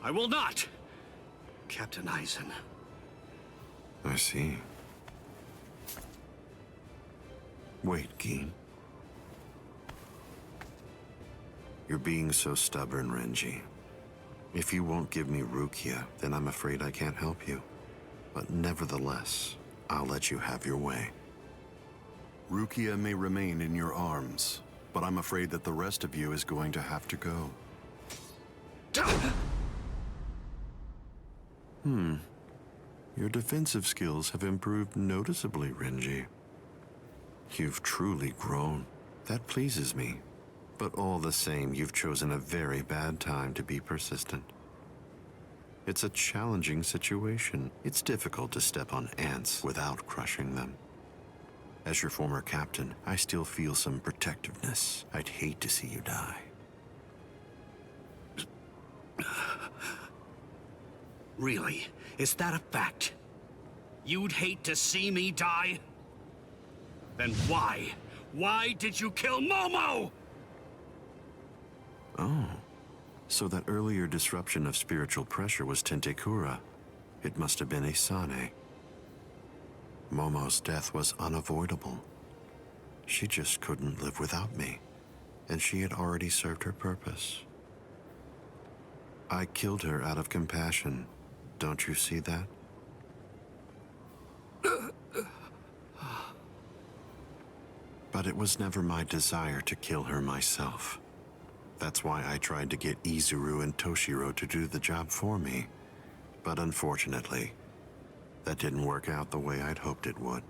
I will not. Captain Aizen. I see. Wait, Geen. You're being so stubborn, Renji. If you won't give me Rukia, then I'm afraid I can't help you. But nevertheless, I'll let you have your way. Rukia may remain in your arms, but I'm afraid that the rest of you is going to have to go. Your defensive skills have improved noticeably, Renji. You've truly grown. That pleases me. But all the same, you've chosen a very bad time to be persistent. It's a challenging situation. It's difficult to step on ants without crushing them. As your former captain, I still feel some protectiveness. I'd hate to see you die. Really? Is that a fact? You'd hate to see me die? Then why? Why did you kill Momo? Oh. So that earlier disruption of spiritual pressure was Tentekura. It must have been Isane. Momo's death was unavoidable. She just couldn't live without me, and she had already served her purpose. I killed her out of compassion. Don't you see that? But it was never my desire to kill her myself. That's why I tried to get Izuru and Toshiro to do the job for me. But unfortunately, that didn't work out the way I'd hoped it would.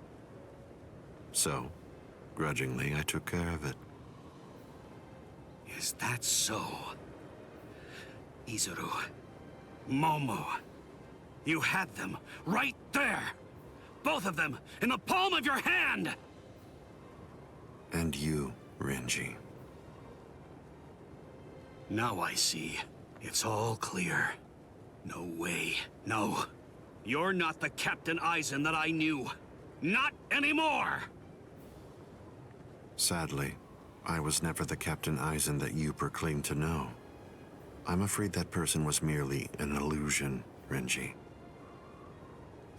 So, grudgingly, I took care of it. Is that so? Izuru, Momo, you had them right there! Both of them in the palm of your hand! And you, Renji. Now I see. It's all clear. No way. No. You're not the Captain Aizen that I knew. Not anymore! Sadly, I was never the Captain Aizen that you proclaimed to know. I'm afraid that person was merely an illusion, Renji.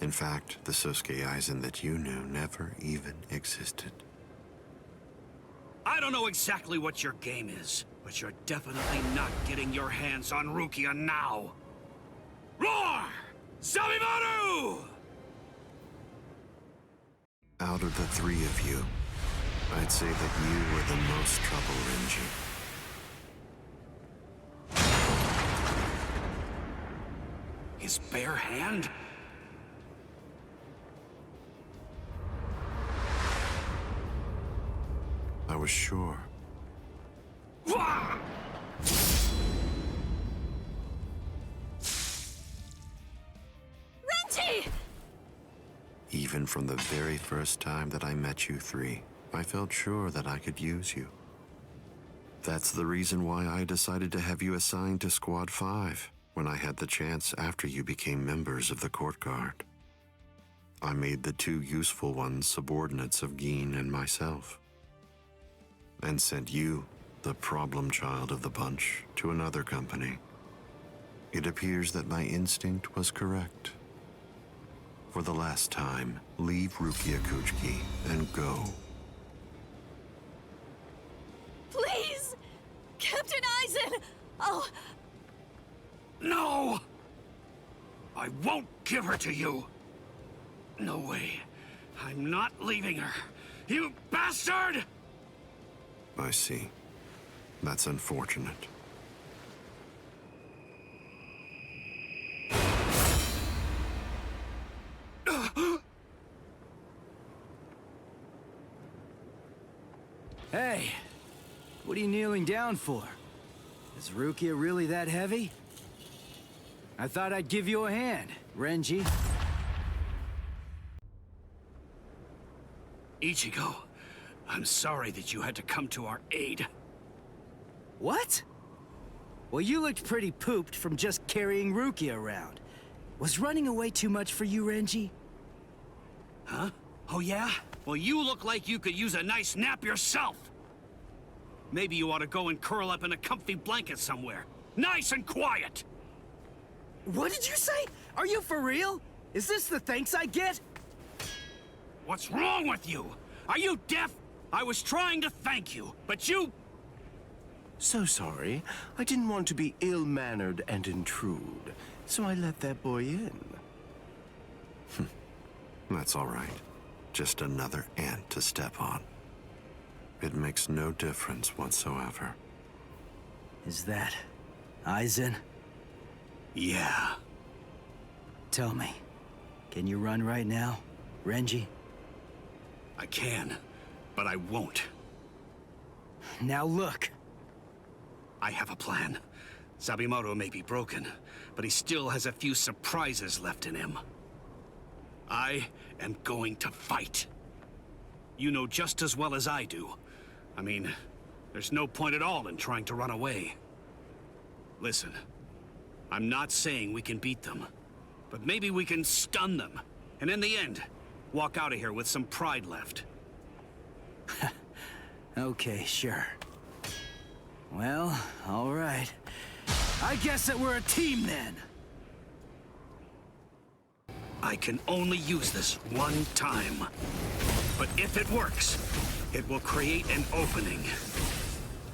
In fact, the Sosuke Aizen that you knew never even existed. I don't know exactly what your game is, but you're definitely not getting your hands on Rukia now. Roar! Zabimaru! Out of the three of you, I'd say that you were the most trouble, Renji. His bare hand? I was sure. Renji! Even from the very first time that I met you three, I felt sure that I could use you. That's the reason why I decided to have you assigned to Squad 5 when I had the chance after you became members of the Court Guard. I made the two useful ones subordinates of Gin and myself, and sent you, the problem child of the bunch, to another company. It appears that my instinct was correct. For the last time, leave Rukia Kuchiki and go. Please! Captain Aizen! Oh... No! I won't give her to you! No way. I'm not leaving her. You bastard! I see. That's unfortunate. Hey, what are you kneeling down for? Is Rukia really that heavy? I thought I'd give you a hand, Renji. Ichigo, I'm sorry that you had to come to our aid. What? Well, you looked pretty pooped from just carrying Rukia around. Was running away too much for you, Renji? Huh? Oh yeah? Well, you look like you could use a nice nap yourself. Maybe you ought to go and curl up in a comfy blanket somewhere. Nice and quiet! What did you say? Are you for real? Is this the thanks I get? What's wrong with you? Are you deaf? I was trying to thank you, but you... So sorry. I didn't want to be ill-mannered and intrude, so I let that boy in. That's all right. Just another ant to step on. It makes no difference whatsoever. Is that Aizen? Yeah. Tell me, can you run right now, Renji? I can, but I won't. Now look. I have a plan. Sabimoto may be broken, but he still has a few surprises left in him. I am going to fight. You know just as well as I do. I mean, there's no point at all in trying to run away. Listen, I'm not saying we can beat them, but maybe we can stun them, and in the end, walk out of here with some pride left. Okay, sure. Well, all right. I guess that we're a team then. I can only use this one time. But if it works, it will create an opening.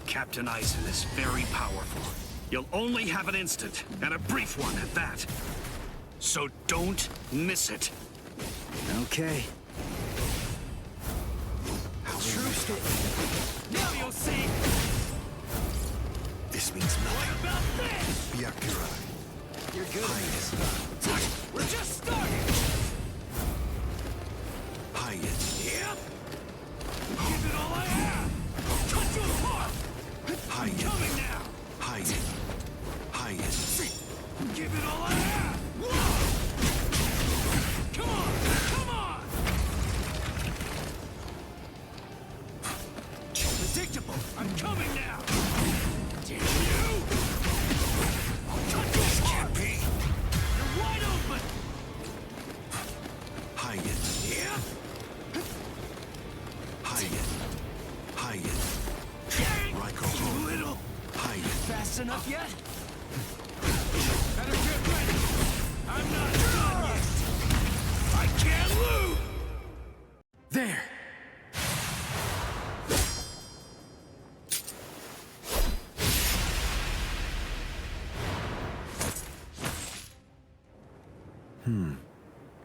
Captain Aizen is very powerful. You'll only have an instant, and a brief one at that. So don't miss it. Okay. Now you'll see! This means nothing. What about this? Byakurai. You're good at this. We're just starting! Hyatt. Yep! Give it all I have! Cut you apart! Hyatt. Coming now! Hyatt. Hyatt. Give it all I have! Whoa! Come on! Come on! Predictable! I'm coming now! Damn you! I'll cut you apart! You're wide open! Hyatt. Yep! Hyatt. Hyatt. Raiko. Little! Hyatt. Fast enough yet? Better get ready! I'm not done yet! I can't lose! There!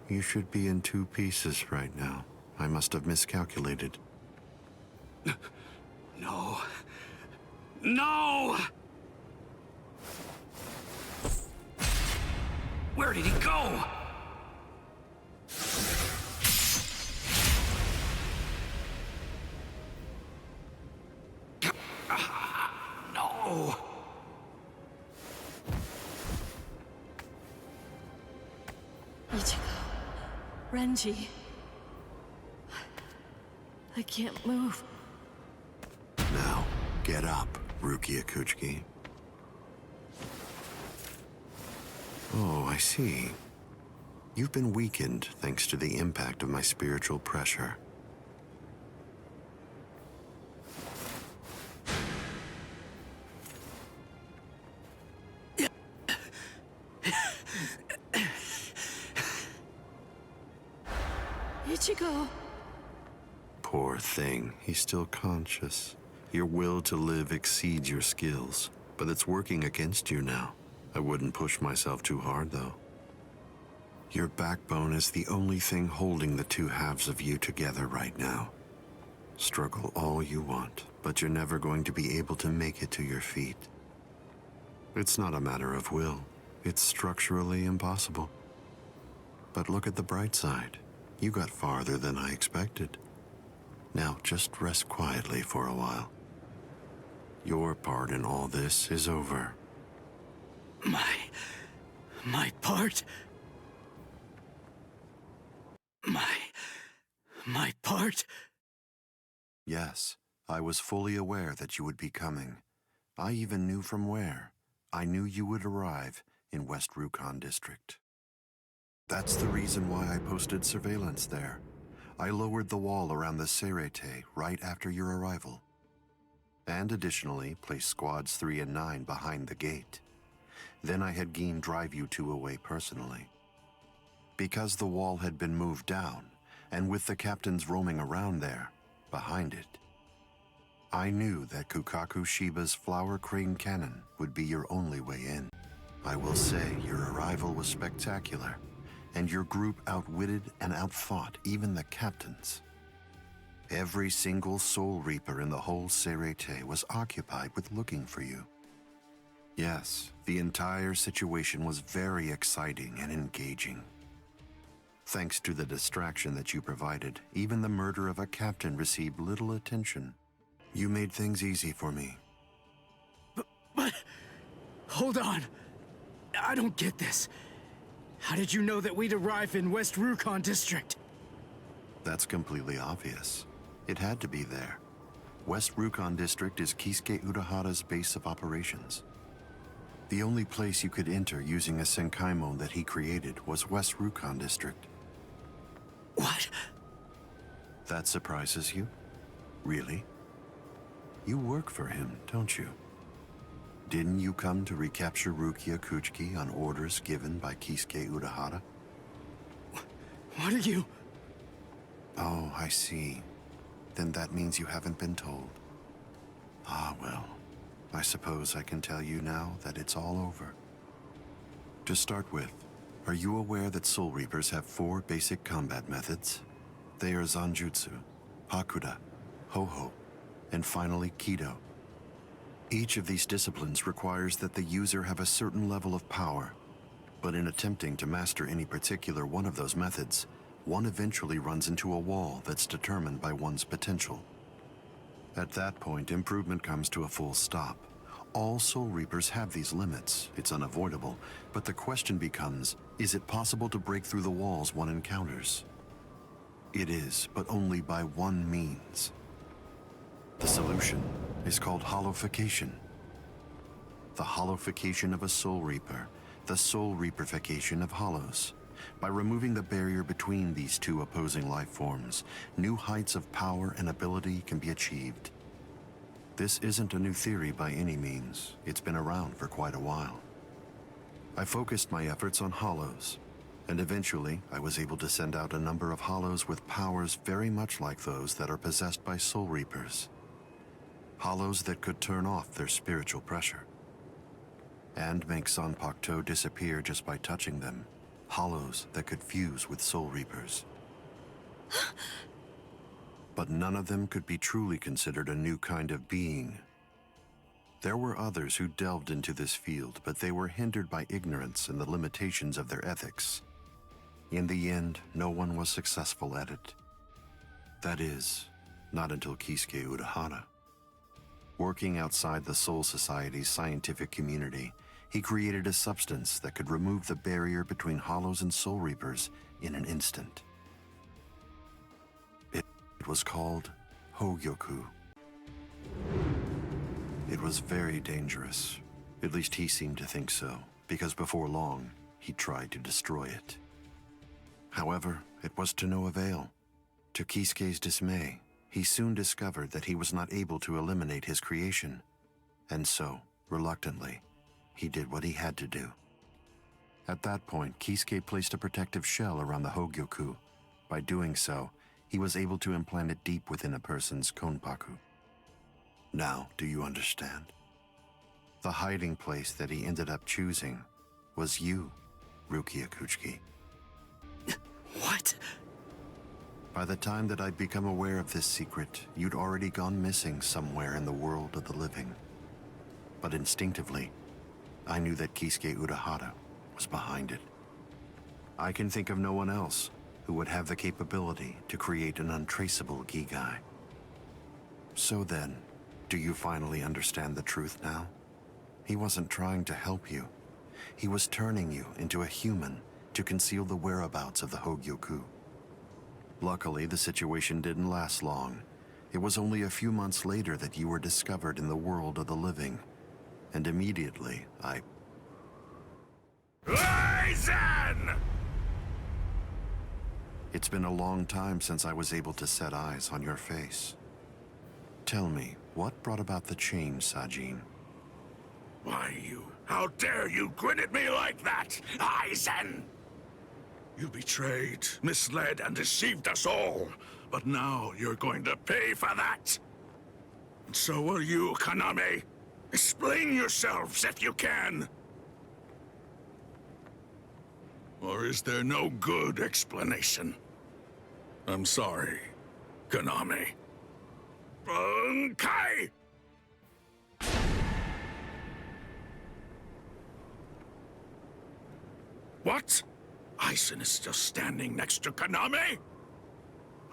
You should be in 2 pieces right now. I must have miscalculated. No. No! Where did he go? No! Ichigo. Renji. I can't move. Now, get up, Rukia Kuchiki. Oh, I see. You've been weakened thanks to the impact of my spiritual pressure. Ichigo. Poor thing, he's still conscious. Your will to live exceeds your skills, but it's working against you now. I wouldn't push myself too hard, though. Your backbone is the only thing holding the 2 halves of you together right now. Struggle all you want, but you're never going to be able to make it to your feet. It's not a matter of will. It's structurally impossible. But look at the bright side. You got farther than I expected. Now just rest quietly for a while. Your part in all this is over. My part? My part? Yes, I was fully aware that you would be coming. I even knew from where. I knew you would arrive in West Rukon District. That's the reason why I posted surveillance there. I lowered the wall around the Serete right after your arrival. And additionally, placed squads 3 and 9 behind the gate. Then I had Geen drive you 2 away personally. Because the wall had been moved down, and with the captains roaming around there, behind it, I knew that Kukaku Shiba's Flower Crane Cannon would be your only way in. I will say your arrival was spectacular, and your group outwitted and outfought even the captains. Every single Soul Reaper in the whole Serete was occupied with looking for you. Yes, the entire situation was very exciting and engaging. Thanks to the distraction that you provided, even the murder of a captain received little attention. You made things easy for me. But hold on. I don't get this. How did you know that we'd arrive in West Rukon District? That's completely obvious. It had to be there. West Rukon District is Kisuke Urahara's base of operations. The only place you could enter using a Senkaimon that he created was West Rukon District. What? That surprises you? Really? You work for him, don't you? Didn't you come to recapture Rukia Kuchiki on orders given by Kisuke Urahara? What are you... Oh, I see. Then that means you haven't been told. Ah, well. I suppose I can tell you now that it's all over. To start with, are you aware that Soul Reapers have 4 basic combat methods? They are Zanjutsu, Hakuda, Ho-Ho, and finally Kido. Each of these disciplines requires that the user have a certain level of power, but in attempting to master any particular one of those methods, one eventually runs into a wall that's determined by one's potential. At that point, improvement comes to a full stop. All Soul Reapers have these limits. It's unavoidable, but the question becomes, is it possible to break through the walls one encounters? It is, but only by one means. The solution is called hollowification. The hollowification of a Soul Reaper, the Soul Reaperification of hollows. By removing the barrier between these two opposing life forms, new heights of power and ability can be achieved. This isn't a new theory by any means. It's been around for quite a while. I focused my efforts on hollows, and eventually I was able to send out a number of hollows with powers very much like those that are possessed by Soul Reapers. Hollows that could turn off their spiritual pressure and make Zanpakuto disappear just by touching them. Hollows that could fuse with Soul Reapers. But none of them could be truly considered a new kind of being. There were others who delved into this field, but they were hindered by ignorance and the limitations of their ethics. In the end, no one was successful at it. That is, not until Kisuke Urahara. Working outside the Soul Society's scientific community, he created a substance that could remove the barrier between hollows and Soul Reapers in an instant. It was called Hogyoku. It was very dangerous. At least he seemed to think so, because before long, he tried to destroy it. However, it was to no avail. To Kisuke's dismay, he soon discovered that he was not able to eliminate his creation, and so, reluctantly, he did what he had to do. At that point, Kisuke placed a protective shell around the Hogyoku. By doing so, he was able to implant it deep within a person's konpaku. Now, do you understand? The hiding place that he ended up choosing was you, Rukia Kuchiki. What? By the time that I'd become aware of this secret, you'd already gone missing somewhere in the world of the living. But instinctively, I knew that Kisuke Urahara was behind it. I can think of no one else who would have the capability to create an untraceable Gigai. So then, do you finally understand the truth now? He wasn't trying to help you. He was turning you into a human to conceal the whereabouts of the Hogyoku. Luckily, the situation didn't last long. It was only a few months later that you were discovered in the world of the living. And immediately, Aizen! It's been a long time since I was able to set eyes on your face. Tell me, what brought about the change, Sajin? Why, how dare you grin at me like that, Aizen? You betrayed, misled, and deceived us all. But now you're going to pay for that. And so will you, Kaname. Explain yourselves if you can. Or is there no good explanation? I'm sorry, Konami. Kai! What? Aizen is just standing next to Konami?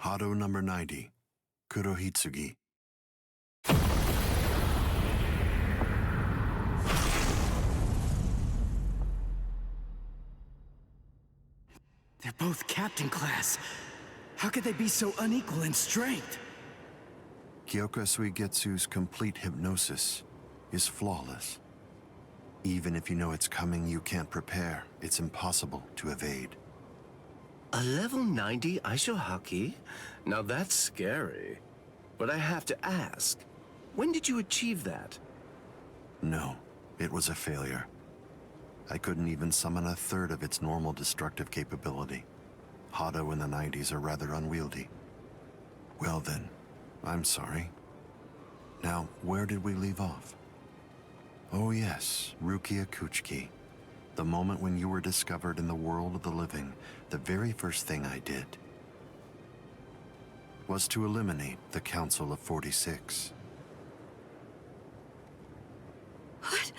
Hado number 90, Kurohitsugi. They're both captain class. How could they be so unequal in strength? Kyoka Suigetsu's complete hypnosis is flawless. Even if you know it's coming, you can't prepare. It's impossible to evade. A level 90 Aisho Haki? Now that's scary. But I have to ask, when did you achieve that? No, it was a failure. I couldn't even summon a third of its normal destructive capability. Hado in the 90s are rather unwieldy. Well then, I'm sorry. Now, where did we leave off? Oh yes, Rukia Kuchiki. The moment when you were discovered in the world of the living, the very first thing I did was to eliminate the Council of 46. What?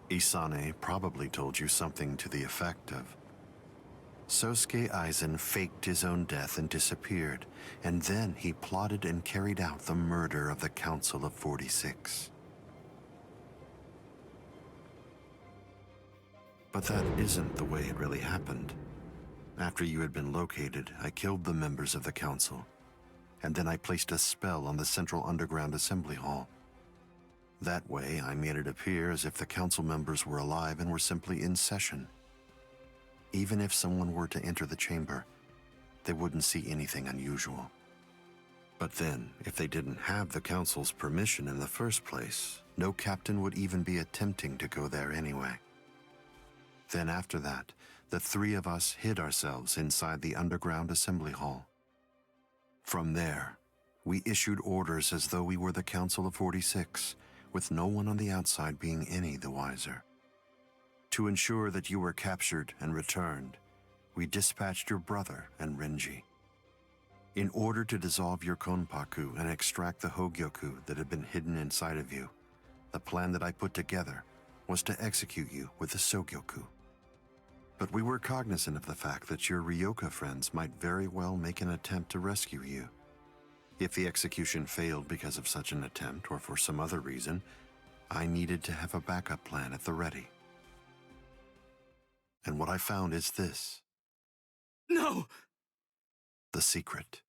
Isane probably told you something to the effect of, Sosuke Aizen faked his own death and disappeared, and then he plotted and carried out the murder of the Council of 46. But that isn't the way it really happened. After you had been located, I killed the members of the Council, and then I placed a spell on the Central Underground Assembly Hall. That way, I made it appear as if the Council members were alive and were simply in session. Even if someone were to enter the chamber, they wouldn't see anything unusual. But then, if they didn't have the Council's permission in the first place, no captain would even be attempting to go there anyway. Then after that, the three of us hid ourselves inside the underground assembly hall. From there, we issued orders as though we were the Council of 46, with no one on the outside being any the wiser. To ensure that you were captured and returned, we dispatched your brother and Renji. In order to dissolve your Konpaku and extract the Hogyoku that had been hidden inside of you, the plan that I put together was to execute you with the Sogyoku. But we were cognizant of the fact that your Ryoka friends might very well make an attempt to rescue you. If the execution failed because of such an attempt or for some other reason, I needed to have a backup plan at the ready. And what I found is this. No! The secret.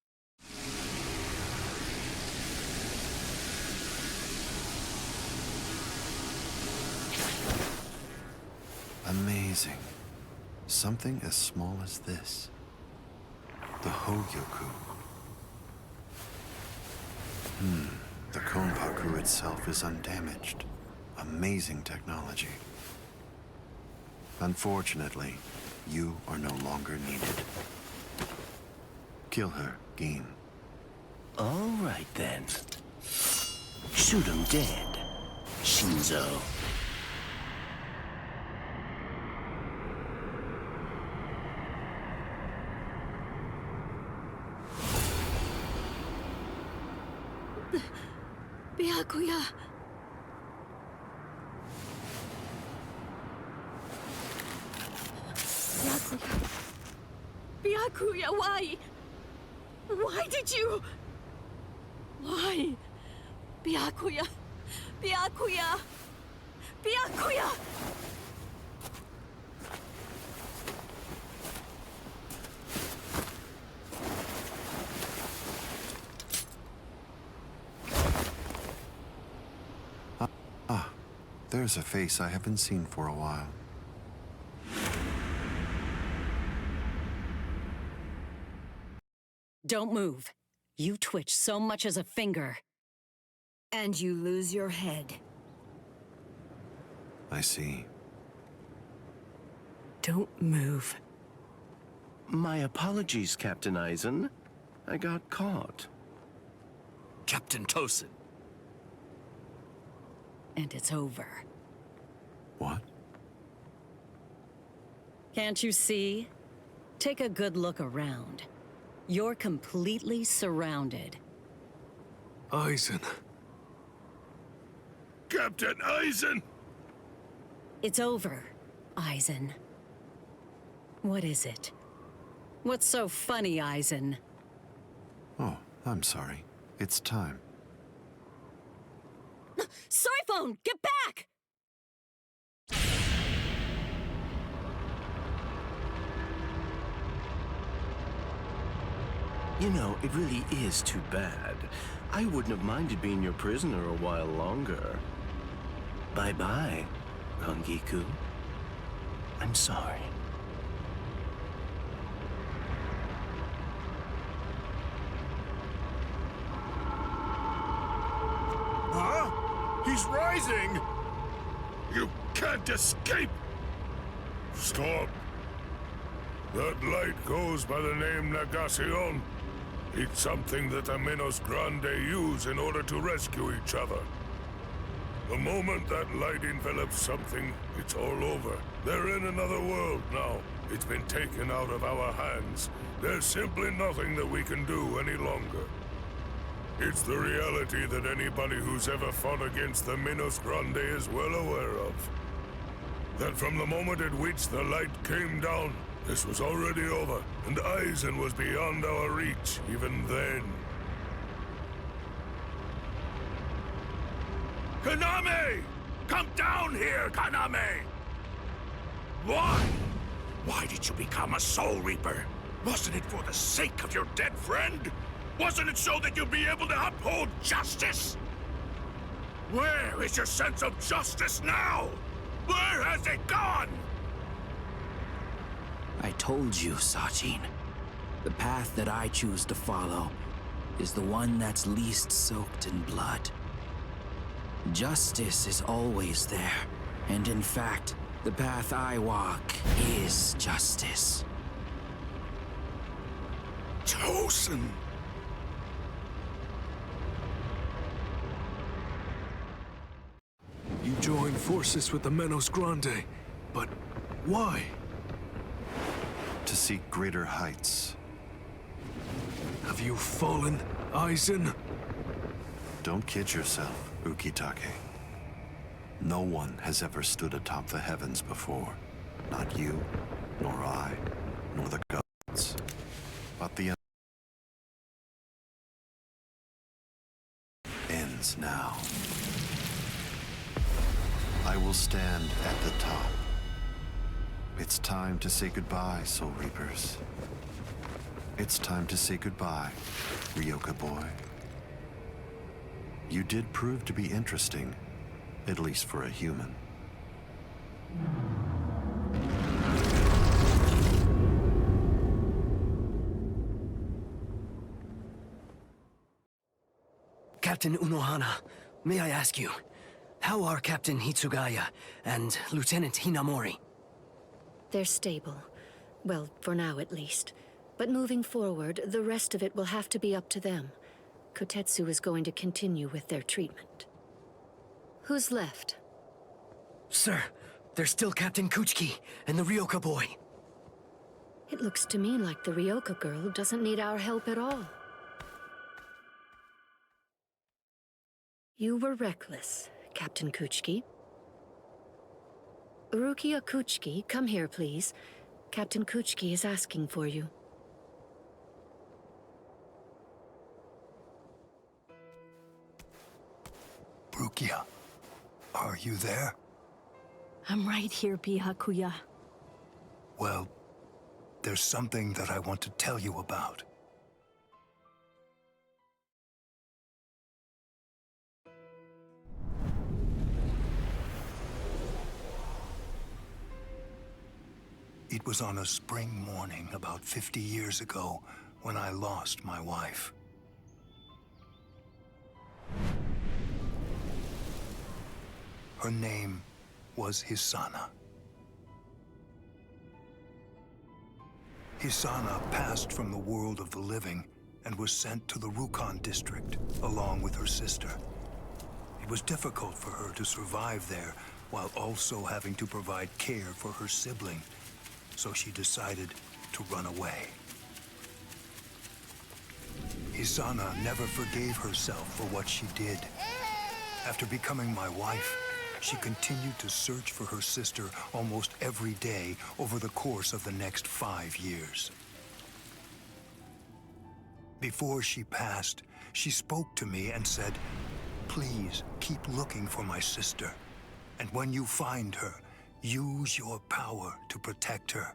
Amazing. Something as small as this. The Hogyoku. The Konpaku itself is undamaged. Amazing technology. Unfortunately, you are no longer needed. Kill her, Gin. All right then. Shoot him dead, Shinzo. Byakuya. Byakuya, why? Why did you? Why? Byakuya. Byakuya. Byakuya. There's a face I haven't seen for a while. Don't move. You twitch so much as a finger. And you lose your head. I see. Don't move. My apologies, Captain Aizen. I got caught. Captain Tosin. And it's over. What? Can't you see? Take a good look around. You're completely surrounded. Eisen. Captain Eisen! It's over, Eisen. What is it? What's so funny, Eisen? Oh, I'm sorry. It's time. Soyphone, get back! You know, it really is too bad. I wouldn't have minded being your prisoner a while longer. Bye-bye, Rangiku. I'm sorry. Huh? He's rising! You can't escape! Stop. That light goes by the name Negacion. It's something that the Menos Grande use in order to rescue each other. The moment that light envelops something, it's all over. They're in another world now. It's been taken out of our hands. There's simply nothing that we can do any longer. It's the reality that anybody who's ever fought against the Menos Grande is well aware of. That from the moment at which the light came down, this was already over, and Eisen was beyond our reach even then. Kaname! Come down here, Kaname! Why? Why did you become a Soul Reaper? Wasn't it for the sake of your dead friend? Wasn't it so that you'd be able to uphold justice? Where is your sense of justice now? Where has it gone? I told you, Sachin. The path that I choose to follow is the one that's least soaked in blood. Justice is always there, and in fact, the path I walk is justice. Chosen! You joined forces with the Menos Grande, but why? To seek greater heights. Have you fallen, Eisen? Don't kid yourself, Ukitake. No one has ever stood atop the heavens before. Not you, nor I, nor the gods. But the ends now. I will stand at the top. It's time to say goodbye, Soul Reapers. It's time to say goodbye, Ryoka boy. You did prove to be interesting, at least for a human. Captain Unohana, may I ask you, how are Captain Hitsugaya and Lieutenant Hinamori? They're stable. Well, for now at least. But moving forward, the rest of it will have to be up to them. Kotetsu is going to continue with their treatment. Who's left? Sir, there's still Captain Kuchiki and the Ryoka boy. It looks to me like the Ryoka girl doesn't need our help at all. You were reckless, Captain Kuchiki. Rukia Kuchiki, come here, please. Captain Kuchiki is asking for you. Rukia, are you there? I'm right here, Byakuya. Well, there's something that I want to tell you about. It was on a spring morning about 50 years ago when I lost my wife. Her name was Hisana. Hisana passed from the world of the living and was sent to the Rukon district along with her sister. It was difficult for her to survive there while also having to provide care for her sibling. so she decided to run away. Hisana never forgave herself for what she did. After becoming my wife, she continued to search for her sister almost every day over the course of the next 5 years. Before she passed, she spoke to me and said, "Please keep looking for my sister. And when you find her, use your power to protect her."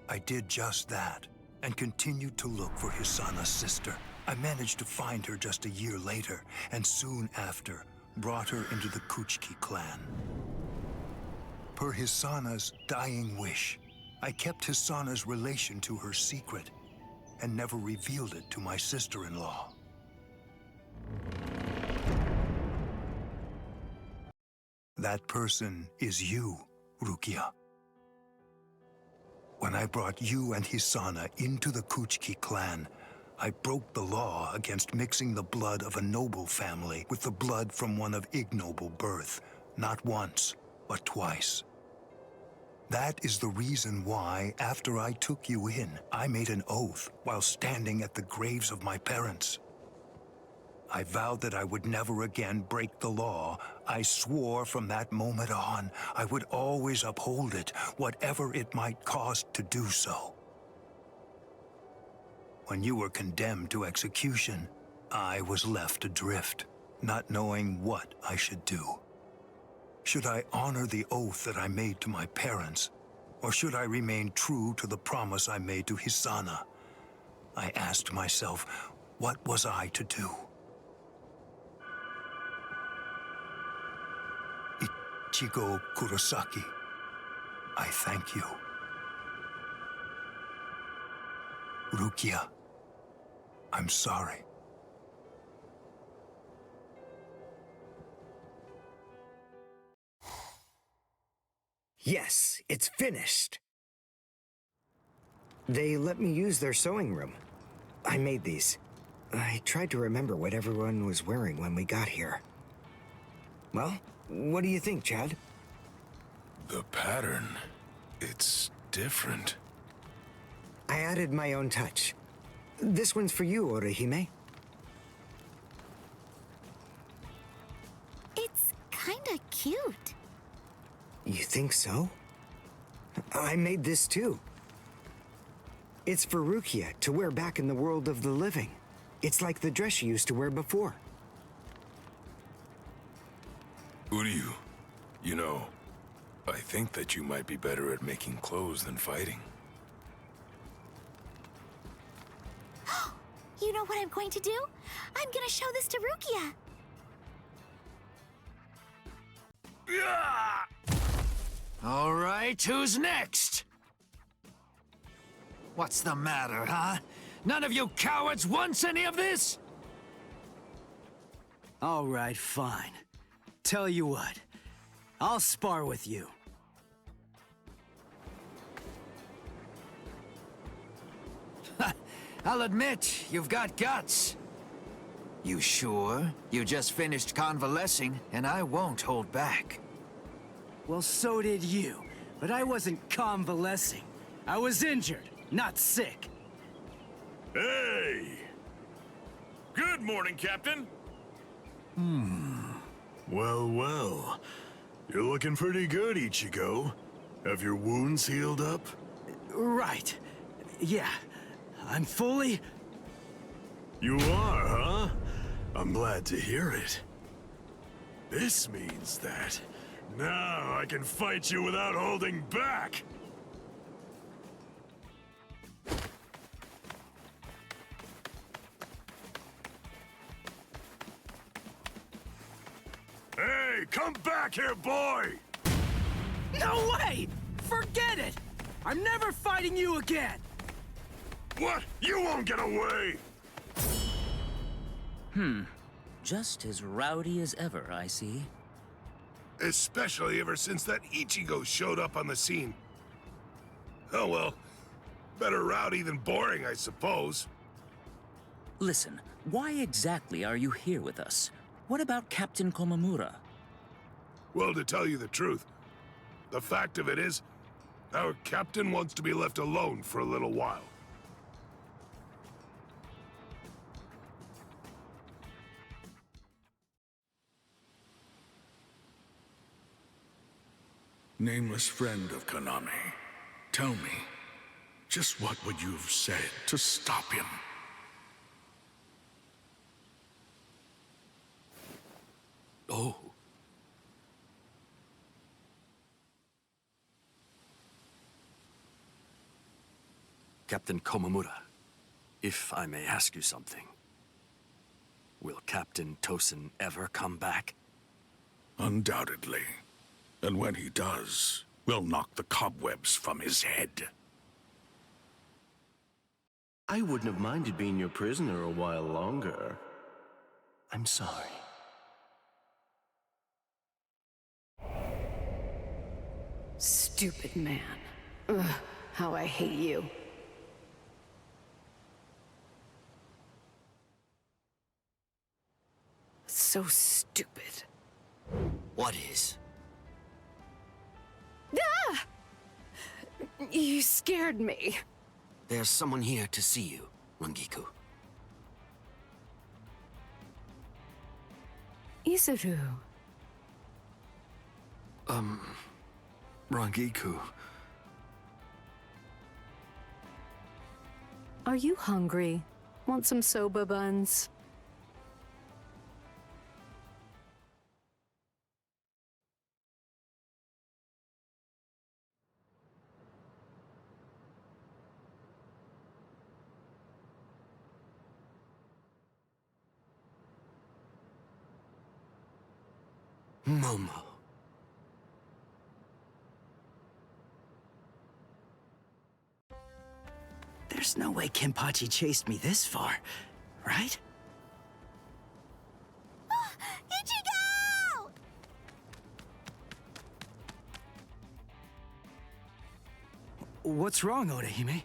I did just that and continued to look for Hisana's sister. I managed to find her just a year later, and soon after, brought her into the Kuchiki clan. Per Hisana's dying wish, I kept Hisana's relation to her secret and never revealed it to my sister-in-law. That person is you, Rukia. When I brought you and Hisana into the Kuchiki clan, I broke the law against mixing the blood of a noble family with the blood from one of ignoble birth, not once, but twice. That is the reason why, after I took you in, I made an oath while standing at the graves of my parents. I vowed that I would never again break the law. I swore from that moment on, I would always uphold it, whatever it might cost to do so. When you were condemned to execution, I was left adrift, not knowing what I should do. Should I honor the oath that I made to my parents, or should I remain true to the promise I made to Hisana? I asked myself, what was I to do? Ichigo Kurosaki, I thank you. Rukia, I'm sorry. Yes, it's finished. They let me use their sewing room. I made these. I tried to remember what everyone was wearing when we got here. Well, what do you think, Chad? The pattern, it's different. I added my own touch. This one's for you, Orihime. It's kinda cute. You think so? I made this too. It's for Rukia to wear back in the world of the living. It's like the dress she used to wear before. Uryu, you know, I think that you might be better at making clothes than fighting. You know what I'm going to do? I'm gonna show this to Rukia. All right, who's next? What's the matter, huh? None of you cowards wants any of this? All right, fine. Tell you what, I'll spar with you. I'll admit, you've got guts. You sure? You just finished convalescing, and I won't hold back. Well, so did you, but I wasn't convalescing. I was injured, not sick. Hey! Good morning, Captain. Well, well. You're looking pretty good, Ichigo. Have your wounds healed up? Right. Yeah. I'm fully... You are, huh? I'm glad to hear it. This means that now I can fight you without holding back! Hey, come back here, boy! No way! Forget it! I'm never fighting you again! What? You won't get away! Just as rowdy as ever, I see. Especially ever since that Ichigo showed up on the scene. Oh well, better rowdy than boring, I suppose. Listen, why exactly are you here with us? What about Captain Komamura? Well, to tell you the truth, the fact of it is, Our captain wants to be left alone for a little while. Nameless friend of Konami, tell me, just what would you have said to stop him? Oh. Captain Komamura, if I may ask you something. Will Captain Tosin ever come back? Undoubtedly. And when he does, we'll knock the cobwebs from his head. I wouldn't have minded being your prisoner a while longer. I'm sorry. Stupid man. Ugh, how I hate you. So stupid. What is? Ah! You scared me. There's someone here to see you, Rangiku. Izuru. Rangiku. Are you hungry? Want some soba buns? Momo. There's no way Kenpachi chased me this far, right? Ichigo! What's wrong, Odahime?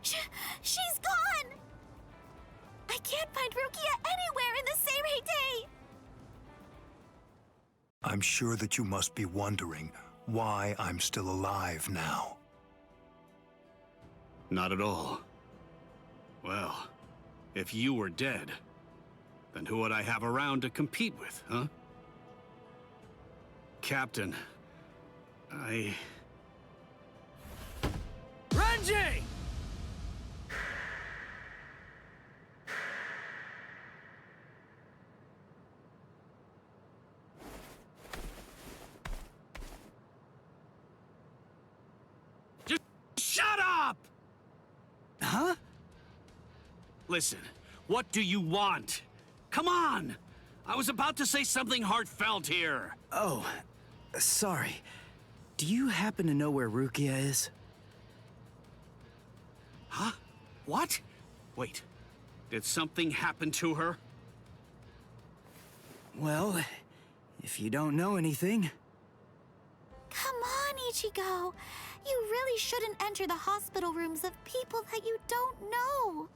She's gone! I can't find Rukia anywhere in the Seirei. I'm sure that you must be wondering why I'm still alive now. Not at all. Well, if you were dead, then who would I have around to compete with, huh? Captain, Renji! Just shut up! Huh? Listen, what do you want? Come on! I was about to say something heartfelt here. Oh, sorry. Do you happen to know where Rukia is? Huh? What? Wait, did something happen to her? Well, if you don't know anything... Come on, Ichigo. You really shouldn't enter the hospital rooms of people that you don't know.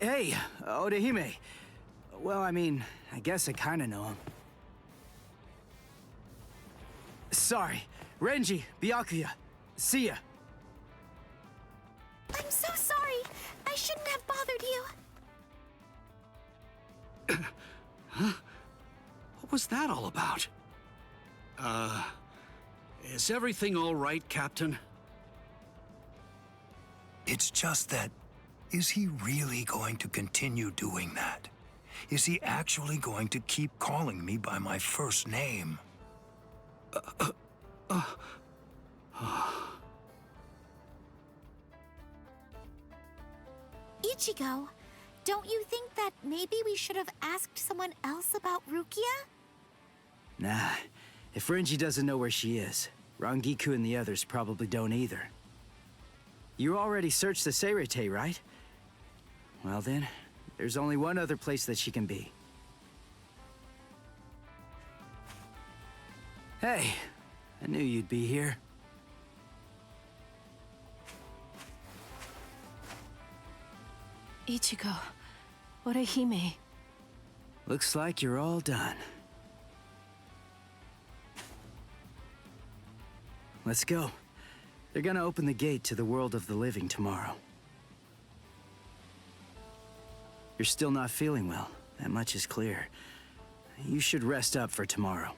Hey, Odahime. Well, I mean, I guess I kinda know him. Sorry. Renji, Byakuya. See ya. I'm so sorry. I shouldn't have bothered you. Huh? What was that all about? Is everything all right, Captain? It's just that, is he really going to continue doing that? Is he actually going to keep calling me by my first name? Ichigo, don't you think that maybe we should have asked someone else about Rukia? Nah, if Renji doesn't know where she is, Rangiku and the others probably don't either. You already searched the Seirei, right? Well then, there's only one other place that she can be. Hey, I knew you'd be here. Ichigo, Orihime. Looks like you're all done. Let's go. They're gonna open the gate to the world of the living tomorrow. You're still not feeling well. That much is clear. You should rest up for tomorrow.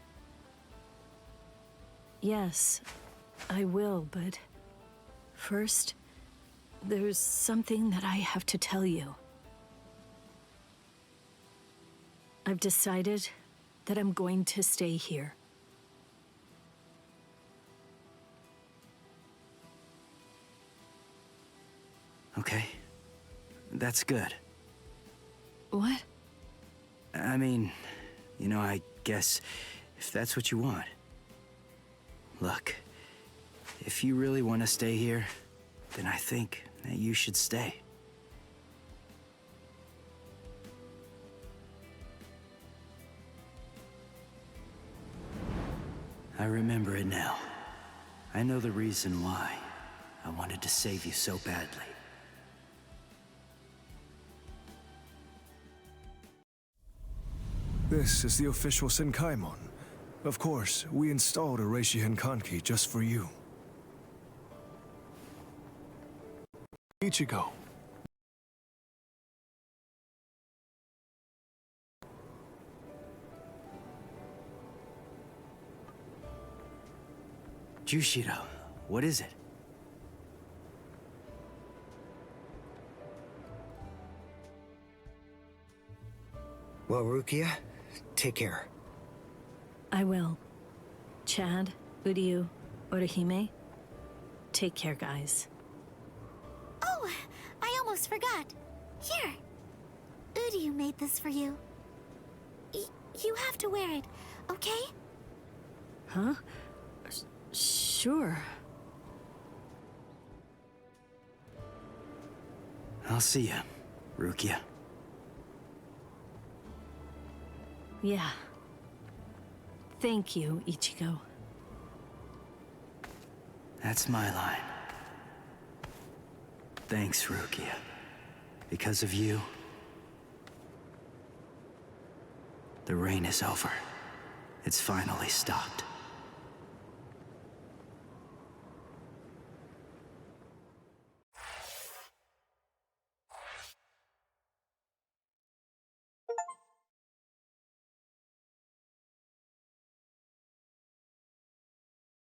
Yes, I will, but first, there's something that I have to tell you. I've decided that I'm going to stay here. Okay. That's good. What? I mean, you know, I guess if that's what you want. Look, if you really want to stay here, then I think that you should stay. I remember it now. I know the reason why I wanted to save you so badly. This is the official Senkaimon. Of course, we installed a Reishihen Kanki just for you. Ichigo. Jushiro, what is it? Well, Rukia, take care. I will. Chad, Uryu, Orihime, take care, guys. Oh, I almost forgot. Here. Uryu made this for you. You have to wear it, okay? Huh? Sure. I'll see ya, Rukia. Yeah. Thank you, Ichigo. That's my line. Thanks, Rukia. Because of you, the rain is over. It's finally stopped.